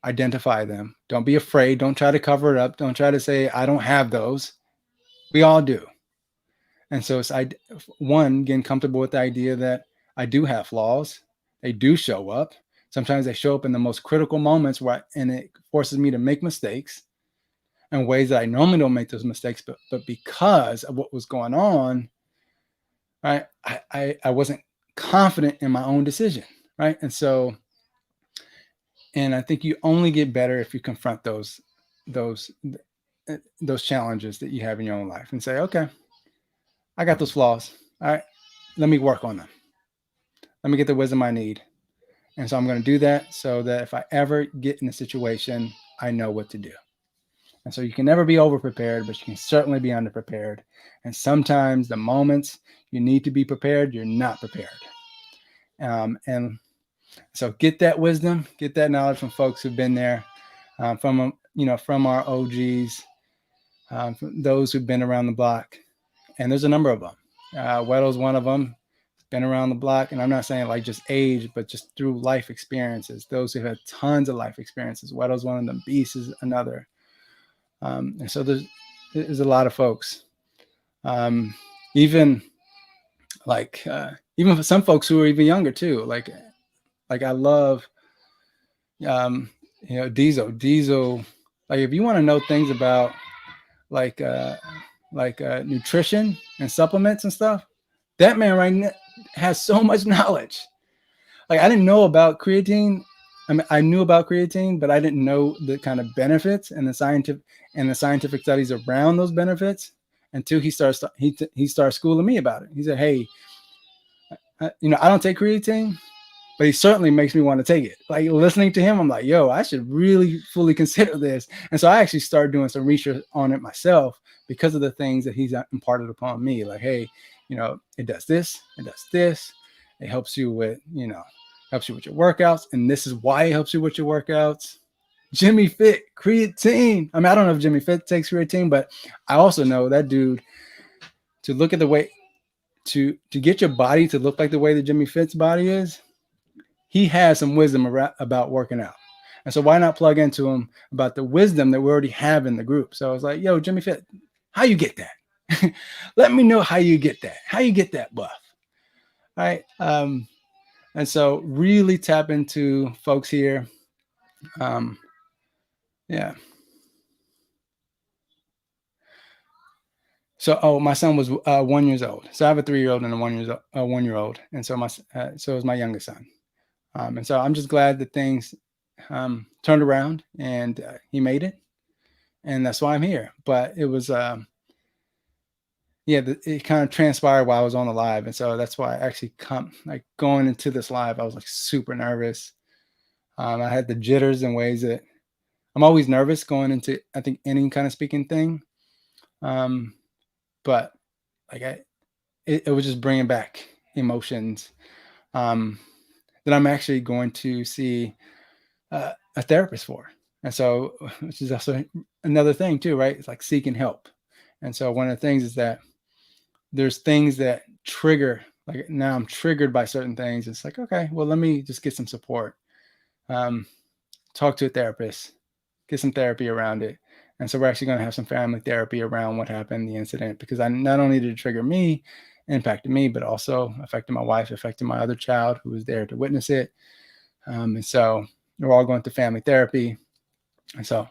Identify them. Don't be afraid. Don't try to cover it up. Don't try to say, I don't have those. We all do. And so it's one, getting comfortable with the idea that I do have flaws. They do show up. Sometimes they show up in the most critical moments and it forces me to make mistakes in ways that I normally don't make those mistakes, but because of what was going on, right, I wasn't confident in my own decision, right? And I think you only get better if you confront those challenges that you have in your own life and say, okay, I got those flaws. All right, let me work on them. Let me get the wisdom I need. And so I'm going to do that so that if I ever get in a situation, I know what to do. And so you can never be over prepared, but you can certainly be under prepared. And sometimes the moments you need to be prepared, you're not prepared. And so get that wisdom, get that knowledge from folks who've been there, from our OGs, from those who've been around the block. And there's a number of them. Weddle's one of them. Been around the block, and I'm not saying like just age, but just through life experiences. Those who had tons of life experiences. Weddle's one of them. Beast is another. And so there's a lot of folks. Even for some folks who are even younger too. Like I love, Diesel. Diesel. Like if you want to know things about nutrition and supplements and stuff, that man has so much knowledge. Like, I didn't know about creatine. I mean, I knew about creatine, but I didn't know the kind of benefits and the scientific studies around those benefits until he starts schooling me about it. He said, "Hey, I don't take creatine, but he certainly makes me want to take it." Like, listening to him, I'm like, "Yo, I should really fully consider this." And so I actually started doing some research on it myself because of the things that he's imparted upon me. Like, hey, it does this, it does this, it helps you with your workouts, and this is why it helps you with your workouts. Jimmy Fit, creatine. I mean, I don't know if Jimmy Fit takes creatine, but I also know that dude, to look at the way to get your body to look like the way that Jimmy Fit's body is, he has some wisdom about working out. And so why not plug into him about the wisdom that we already have in the group? So I was like, yo, Jimmy Fit, how you get that? Let me know how you get that. How you get that buff. All right. And so really tap into folks here. Yeah. So, my son was 1 year old. So I have a 3-year-old and a 1-year-old, and so so it was my youngest son. And so I'm just glad that things turned around and he made it, and that's why I'm here. But it was, it kind of transpired while I was on the live, and so that's why I actually going into this live, I was like super nervous. I had the jitters in ways that I'm always nervous going into, I think, any kind of speaking thing. But like it was just bringing back emotions that I'm actually going to see a therapist for. And so, which is also another thing too, right? It's like seeking help. And so one of the things is that there's things that trigger, like now I'm triggered by certain things. It's like, okay, well, let me just get some support. Talk to a therapist, get some therapy around it. And so we're actually going to have some family therapy around what happened, the incident, because I not only did it trigger me, impacted me, but also affected my wife, affected my other child who was there to witness it. And so we're all going through family therapy. And so,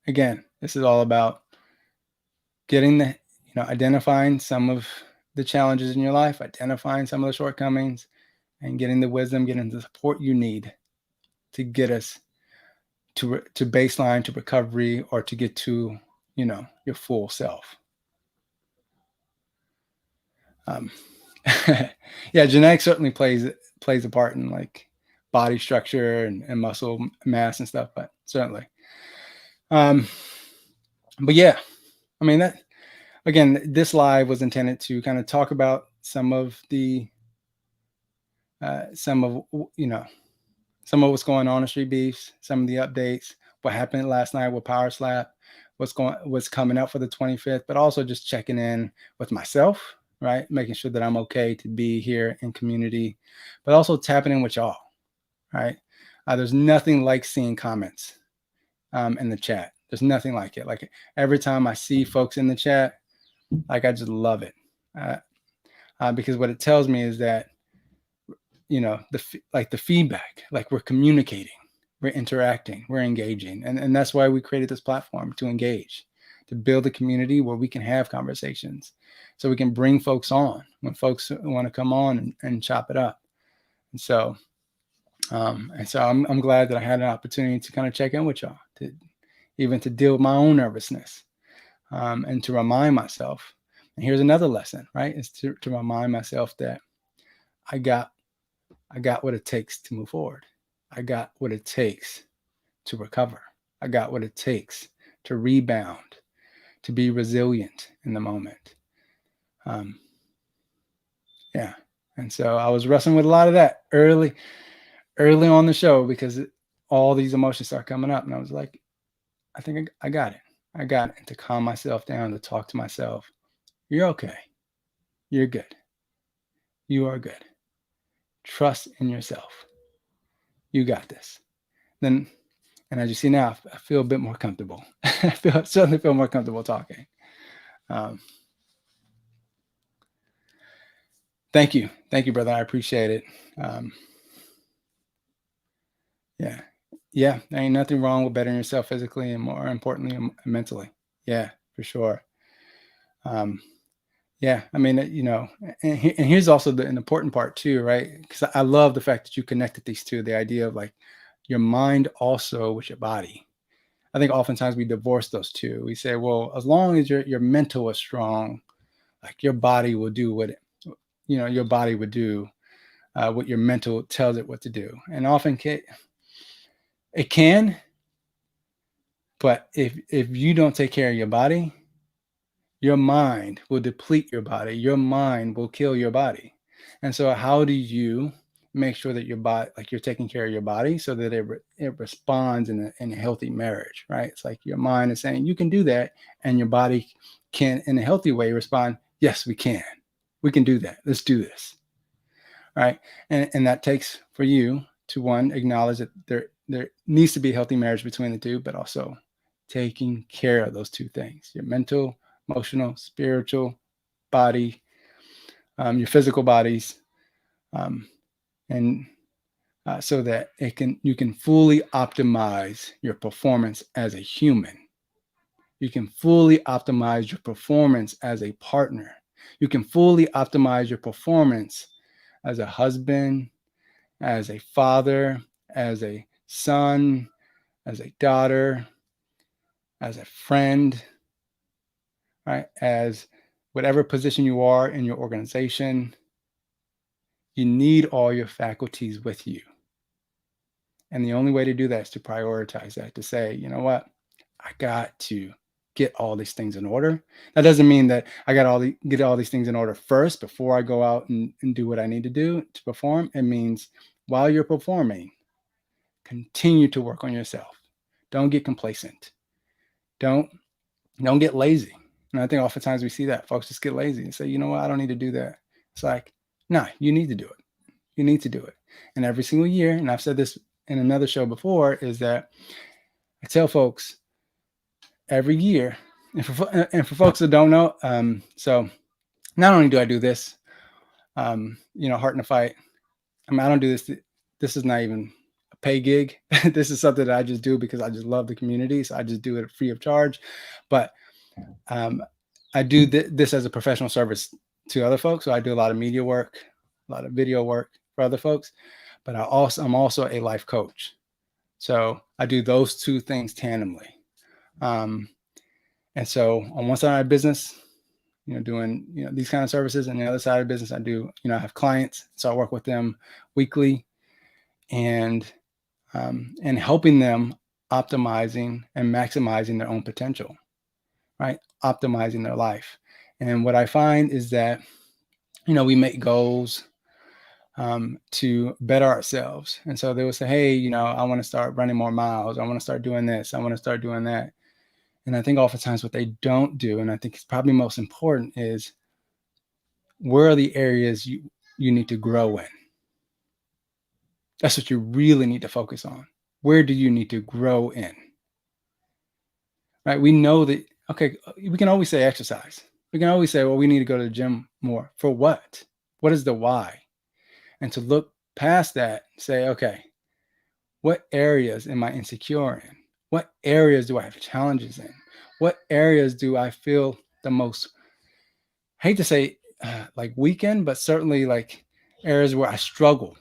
again, this is all about getting identifying some of the challenges in your life, identifying some of the shortcomings, and getting the wisdom, getting the support you need to get us to baseline, to recovery, or to get to, your full self. Yeah, genetics certainly plays a part in like body structure and muscle mass and stuff, but certainly. But yeah, I mean, that, again, this live was intended to kind of talk about some of what's going on in Street Beefs, some of the updates, what happened last night with Power Slap, what's coming up for the 25th, but also just checking in with myself, right? Making sure that I'm okay to be here in community, but also tapping in with y'all, right? There's nothing like seeing comments in the chat. There's nothing like it. Like, every time I see folks in the chat, like, I just love it. Because what it tells me is that, the feedback, like, we're communicating, we're interacting, we're engaging. And that's why we created this platform, to engage, to build a community where we can have conversations, so we can bring folks on when folks want to come on and chop it up. And so I'm glad that I had an opportunity to kind of check in with y'all, to deal with my own nervousness, and to remind myself. And here's another lesson, right? Is to remind myself that I got what it takes to move forward. I got what it takes to recover. I got what it takes to rebound, to be resilient in the moment. Yeah. And so I was wrestling with a lot of that early on the show, because all these emotions start coming up. And I was like, I think I got it. I got it. And to calm myself down, to talk to myself, you're okay. You're good. You are good. Trust in yourself. You got this. And as you see now, I feel a bit more comfortable. I certainly feel more comfortable talking. Thank you, brother. I appreciate it. Yeah. There ain't nothing wrong with bettering yourself physically, and more importantly, mentally. Yeah, for sure. Yeah, I mean, and here's also an important part too, right? Because I love the fact that you connected these two, the idea of like your mind also with your body. I think oftentimes we divorce those two. We say, well, as long as your mental is strong, like your body will do your body would do what your mental tells it what to do. And often it can, but if you don't take care of your body, your mind will deplete your body. Your mind will kill your body. And so how do you make sure that your body, like you're taking care of your body so that it responds in a healthy marriage, right? It's like your mind is saying you can do that, and your body can, in a healthy way, respond, yes, we can. We can do that. Let's do this. Right. And that takes for you to, one, acknowledge that there needs to be a healthy marriage between the two, but also taking care of those two things: your mental, emotional, spiritual body, your physical bodies, um, and so that you can fully optimize your performance as a human. You can fully optimize your performance as a partner. You can fully optimize your performance as a husband, as a father, as a son, as a daughter, as a friend, right? As whatever position you are in your organization, you need all your faculties with you. And the only way to do that is to prioritize that, to say, you know what, I got to get all these things in order. That doesn't mean that I got get all these things in order first before I go out and do what I need to do to perform. It means while you're performing, continue to work on yourself. Don't get complacent. Don't get lazy. And I think oftentimes we see that folks just get lazy and say, you know what, I don't need to do that. It's like, nah, you need to do it. You need to do it. And every single year, and I've said this in another show before, is that I tell folks every year, and for folks that don't know, so not only do I do this, Heart in a Fight. I mean, I don't do this. This is not even a pay gig. This is something that I just do because I just love the community. So I just do it free of charge. But I do this as a professional service to other folks. So I do a lot of media work, a lot of video work for other folks. But I'm also a life coach. So I do those two things tandemly. And so on one side of my business, doing, these kind of services, and the other side of the business, I do, I have clients. So I work with them weekly and helping them optimizing and maximizing their own potential, right? Optimizing their life. And what I find is that, we make goals to better ourselves. And so they will say, hey, I want to start running more miles. I want to start doing this. I want to start doing that. And I think oftentimes what they don't do, and I think it's probably most important, is where are the areas you need to grow in? That's what you really need to focus on. Where do you need to grow in? Right? We know that, okay, we can always say exercise. We can always say, well, we need to go to the gym more. For what? What is the why? And to look past that, say, okay, what areas am I insecure in? What areas do I have challenges in? What areas do I feel the most, I hate to say like weakened, but certainly like areas where I struggle,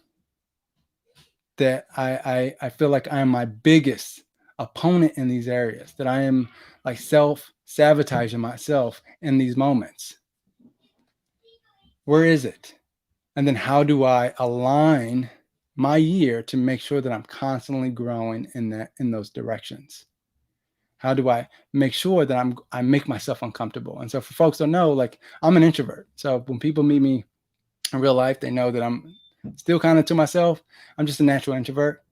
that I feel like I am my biggest opponent in these areas, that I am like self-sabotaging myself in these moments. Where is it? And then how do I align my year to make sure that I'm constantly growing in those directions? How do I make sure that I make myself uncomfortable? And so for folks who don't know, like, I'm an introvert. So when people meet me in real life, they know that I'm still kind of to myself. I'm just a natural introvert.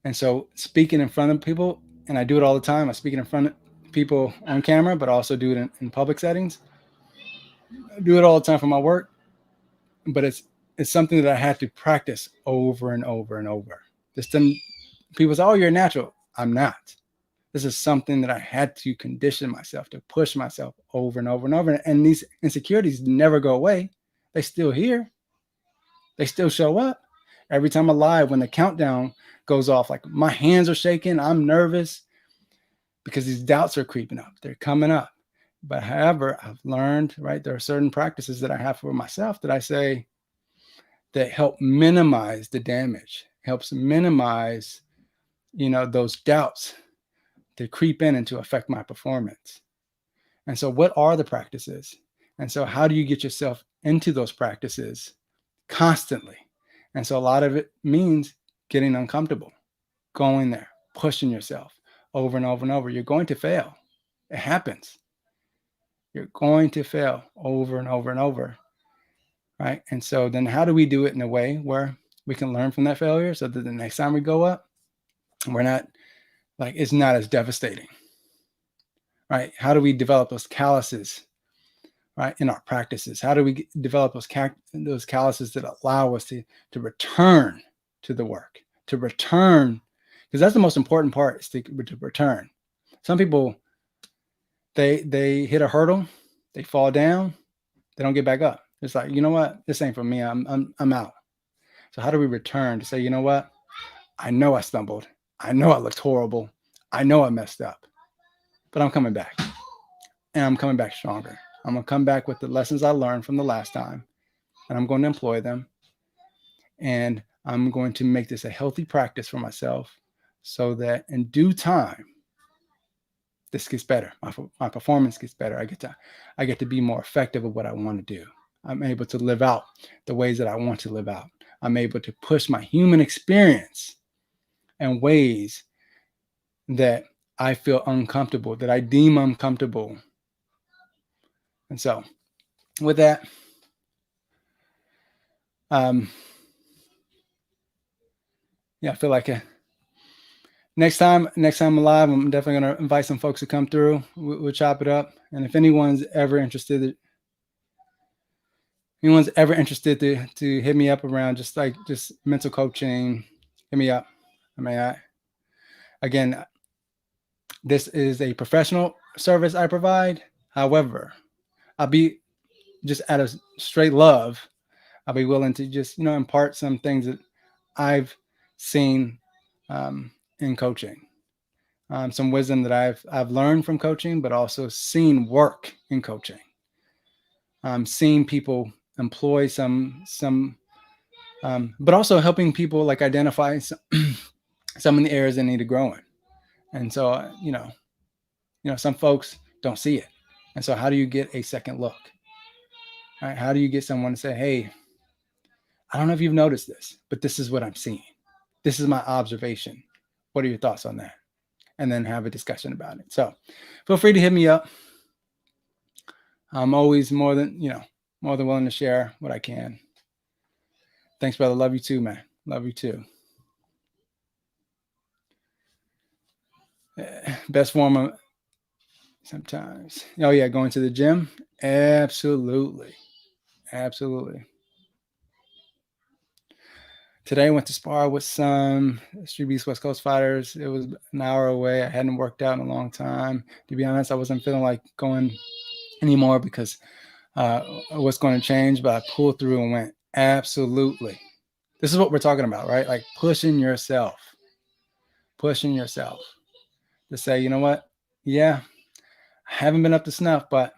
And so speaking in front of people, and I do it all the time. I speak in front of people on camera, but also do it in public settings. I do it all the time for my work, but it's something that I had to practice over and over and over. People say, oh, you're natural. I'm not. This is something that I had to condition myself to push myself over and over and over. And these insecurities never go away. They're still here. They still show up. Every time I'm live, when the countdown goes off, like my hands are shaking, I'm nervous because these doubts are creeping up. They're coming up. But however, I've learned, right, there are certain practices that I have for myself that I say that help minimize the damage, helps minimize, those doubts to creep in and to affect my performance. And so what are the practices? And so how do you get yourself into those practices constantly? And so a lot of it means getting uncomfortable, going there, pushing yourself over and over and over. You're going to fail. It happens. You're going to fail over and over and over, right? And so then how do we do it in a way where we can learn from that failure so that the next time we go up, we're not like, it's not as devastating, right? How do we develop those calluses, right, in our practices? How do we develop those calluses that allow us to return to the work, to return, because that's the most important part, is to return. Some people, they hit a hurdle, they fall down, they don't get back up. It's like, you know what, this ain't for me. I'm out. So how do we return to say, you know what, I know I stumbled, I know I looked horrible, I know I messed up, but I'm coming back, and I'm coming back stronger. I'm going to come back with the lessons I learned from the last time, and I'm going to employ them. And I'm going to make this a healthy practice for myself so that in due time, this gets better. My performance gets better. I get to be more effective at what I want to do. I'm able to live out the ways that I want to live out. I'm able to push my human experience in ways that I feel uncomfortable, that I deem uncomfortable. And so with that, I feel like next time I'm live, I'm definitely going to invite some folks to come through. We'll chop it up. And if anyone's ever interested to hit me up around just mental coaching, hit me up. I mean, again, this is a professional service I provide. However, I'll be just out of straight love, I'll be willing to just, impart some things that I've seen in coaching, some wisdom that I've learned from coaching, but also seen work in coaching. Seeing people employ some, but also helping people like identify some of the areas they need to grow in. And so, some folks don't see it. And so how do you get a second look? Right? How do you get someone to say, hey, I don't know if you've noticed this, but this is what I'm seeing. This is my observation. What are your thoughts on that? And then have a discussion about it. So feel free to hit me up. I'm always more than willing to share what I can. Thanks, brother. Love you too, man. Love you too. Best form of sometimes. Oh yeah, going to the gym. Absolutely. Today I went to spar with some Streetbeefs West Coast fighters. It was an hour away. I hadn't worked out in a long time. To be honest, I wasn't feeling like going anymore because what's going to change, but I pulled through and went. Absolutely. This is what we're talking about, right? Like pushing yourself to say, you know what? Yeah, I haven't been up to snuff, but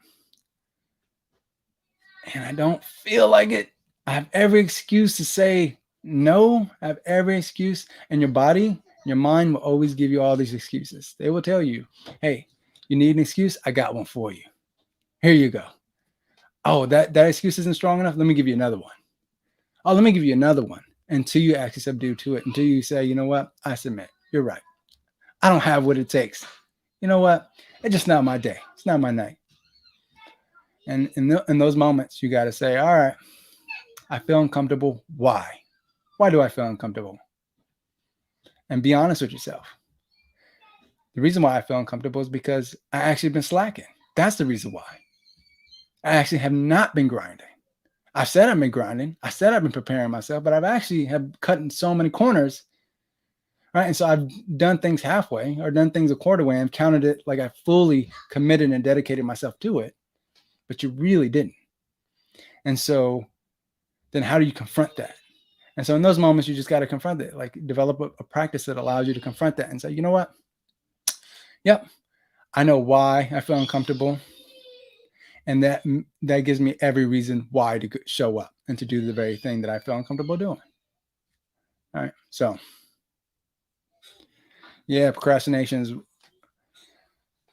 I don't feel like it. I have every excuse to say no. I have every excuse, and your body, your mind will always give you all these excuses. They will tell you, hey, you need an excuse? I got one for you. Here you go. Oh, that excuse isn't strong enough? Let me give you another one. Oh, let me give you another one until you actually subdue to it, until you say, you know what? I submit. You're right. I don't have what it takes. You know what? It's just not my day. It's not my night. And in those moments, you got to say, all right, I feel uncomfortable. Why? Why do I feel uncomfortable? And be honest with yourself. The reason why I feel uncomfortable is because I actually been slacking. That's the reason why. I actually have not been grinding. I said I've been grinding. I said I've been preparing myself, but I've actually have cut in so many corners, right? And so I've done things halfway or done things a quarter way and counted it like I fully committed and dedicated myself to it, but you really didn't. And so then how do you confront that? And so in those moments, you just got to confront it, like develop a practice that allows you to confront that and say, you know what? Yep, I know why I feel uncomfortable. And that gives me every reason why to show up and to do the very thing that I feel uncomfortable doing. All right. So yeah, procrastination is,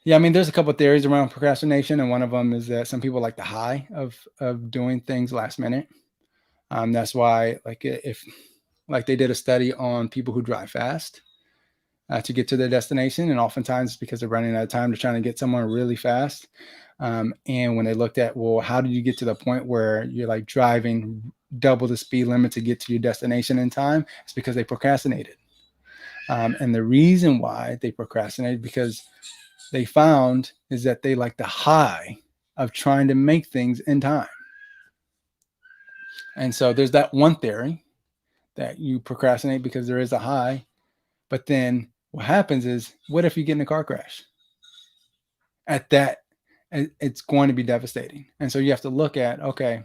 yeah, I mean, there's a couple of theories around procrastination, and one of them is that some people like the high of doing things last minute. That's why, like, if like they did a study on people who drive fast to get to their destination, and oftentimes because they're running out of time, they're trying to get somewhere really fast. And when they looked at, well, how did you get to the point where you're like driving double the speed limit to get to your destination in time? It's because they procrastinated. And the reason why they procrastinated, because they found, is that they like the high of trying to make things in time. And so there's that one theory that you procrastinate because there is a high. But then what happens is, what if you get in a car crash? At that, it's going to be devastating. And so you have to look at, okay,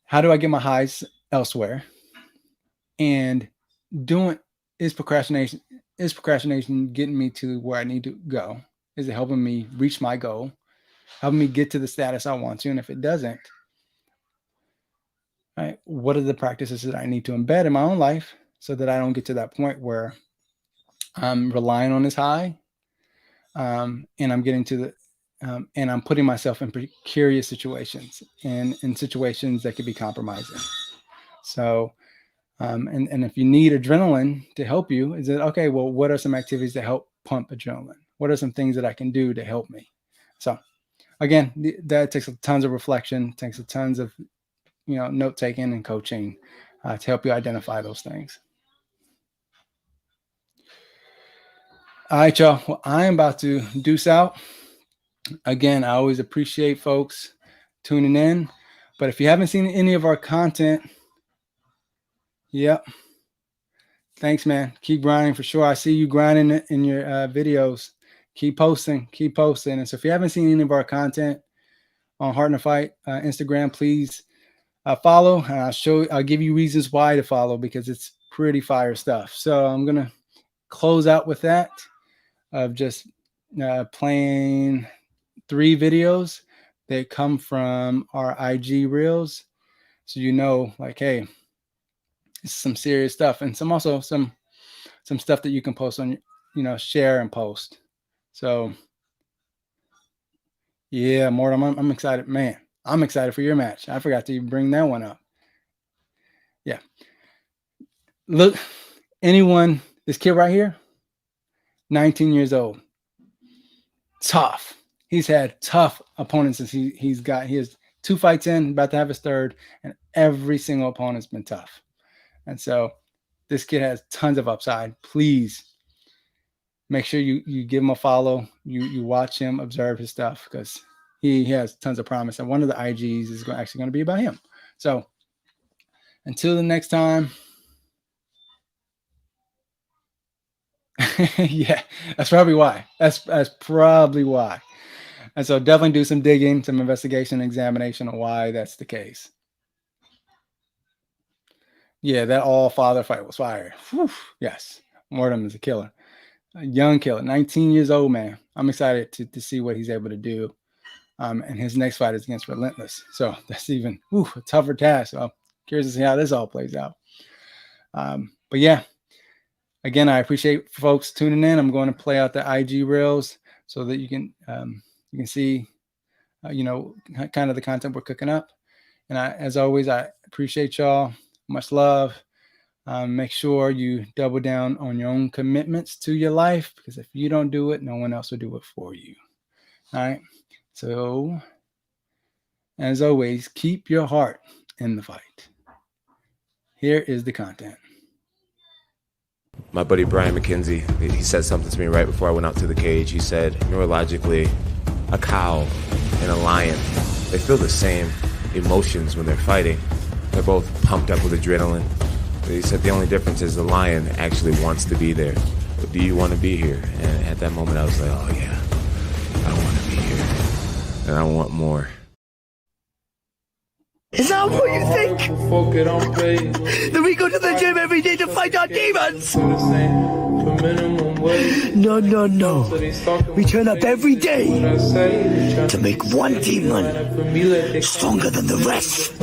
how do I get my highs elsewhere? And is procrastination getting me to where I need to go? Is it helping me reach my goal? Helping me get to the status I want to? And if it doesn't, right, what are the practices that I need to embed in my own life so that I don't get to that point where I'm relying on this high, and I'm getting to the and I'm putting myself in precarious situations, and in situations that could be compromising. So, and if you need adrenaline to help you, is it okay? Well, what are some activities that help pump adrenaline? What are some things that I can do to help me? So, again, that takes tons of reflection, takes tons of note taking and coaching to help you identify those things. All right, y'all. Well, I am about to deuce out. Again, I always appreciate folks tuning in. But if you haven't seen any of our content, yep. Thanks, man. Keep grinding for sure. I see you grinding in your videos. Keep posting. And so if you haven't seen any of our content on Heart in a Fight Instagram, please follow. I'll give you reasons why to follow, because it's pretty fire stuff. So I'm going to close out with that of just playing 3 videos that come from our IG reels. So like, hey, it's some serious stuff, and some stuff that you can post on, share and post. So yeah, Mortem, I'm excited, man. I'm excited for your match. I forgot to even bring that one up. Yeah. Look, this kid right here, 19 years old. Tough. He's had tough opponents since he has 2 fights in, about to have his 3rd, and every single opponent's been tough. And so this kid has tons of upside. Please make sure you give him a follow. You watch him, observe his stuff, because he has tons of promise. And one of the IGs is actually going to be about him. So until the next time. Yeah, that's probably why. That's probably why. And so definitely do some digging, some investigation, examination on why that's the case. Yeah, that all-father fight was fire. Whew, yes, Mortem is a killer. A young killer, 19 years old, man. I'm excited to see what he's able to do. And his next fight is against Relentless. So that's even a tougher task. So I'm curious to see how this all plays out. But yeah, again, I appreciate folks tuning in. I'm going to play out the IG reels so that you can see, kind of the content we're cooking up. And as always, I appreciate y'all. Much love. Make sure you double down on your own commitments to your life, because if you don't do it, no one else will do it for you. All right. So, as always, keep your heart in the fight. Here is the content. My buddy Brian McKenzie, he said something to me right before I went out to the cage. He said, neurologically, a cow and a lion, they feel the same emotions when they're fighting. They're both pumped up with adrenaline. But he said the only difference is the lion actually wants to be there. But do you want to be here? And at that moment I was like, oh yeah, I want to be here. And I want more. Is that what you think? That we go to the gym every day to fight our demons? No, no, no. We turn up every day to make one demon stronger than the rest.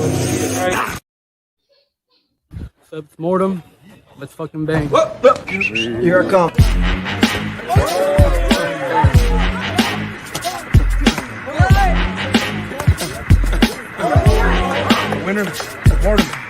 What's up, it's Mortem. Let's fucking bang. Here I come. Winner, Mortem.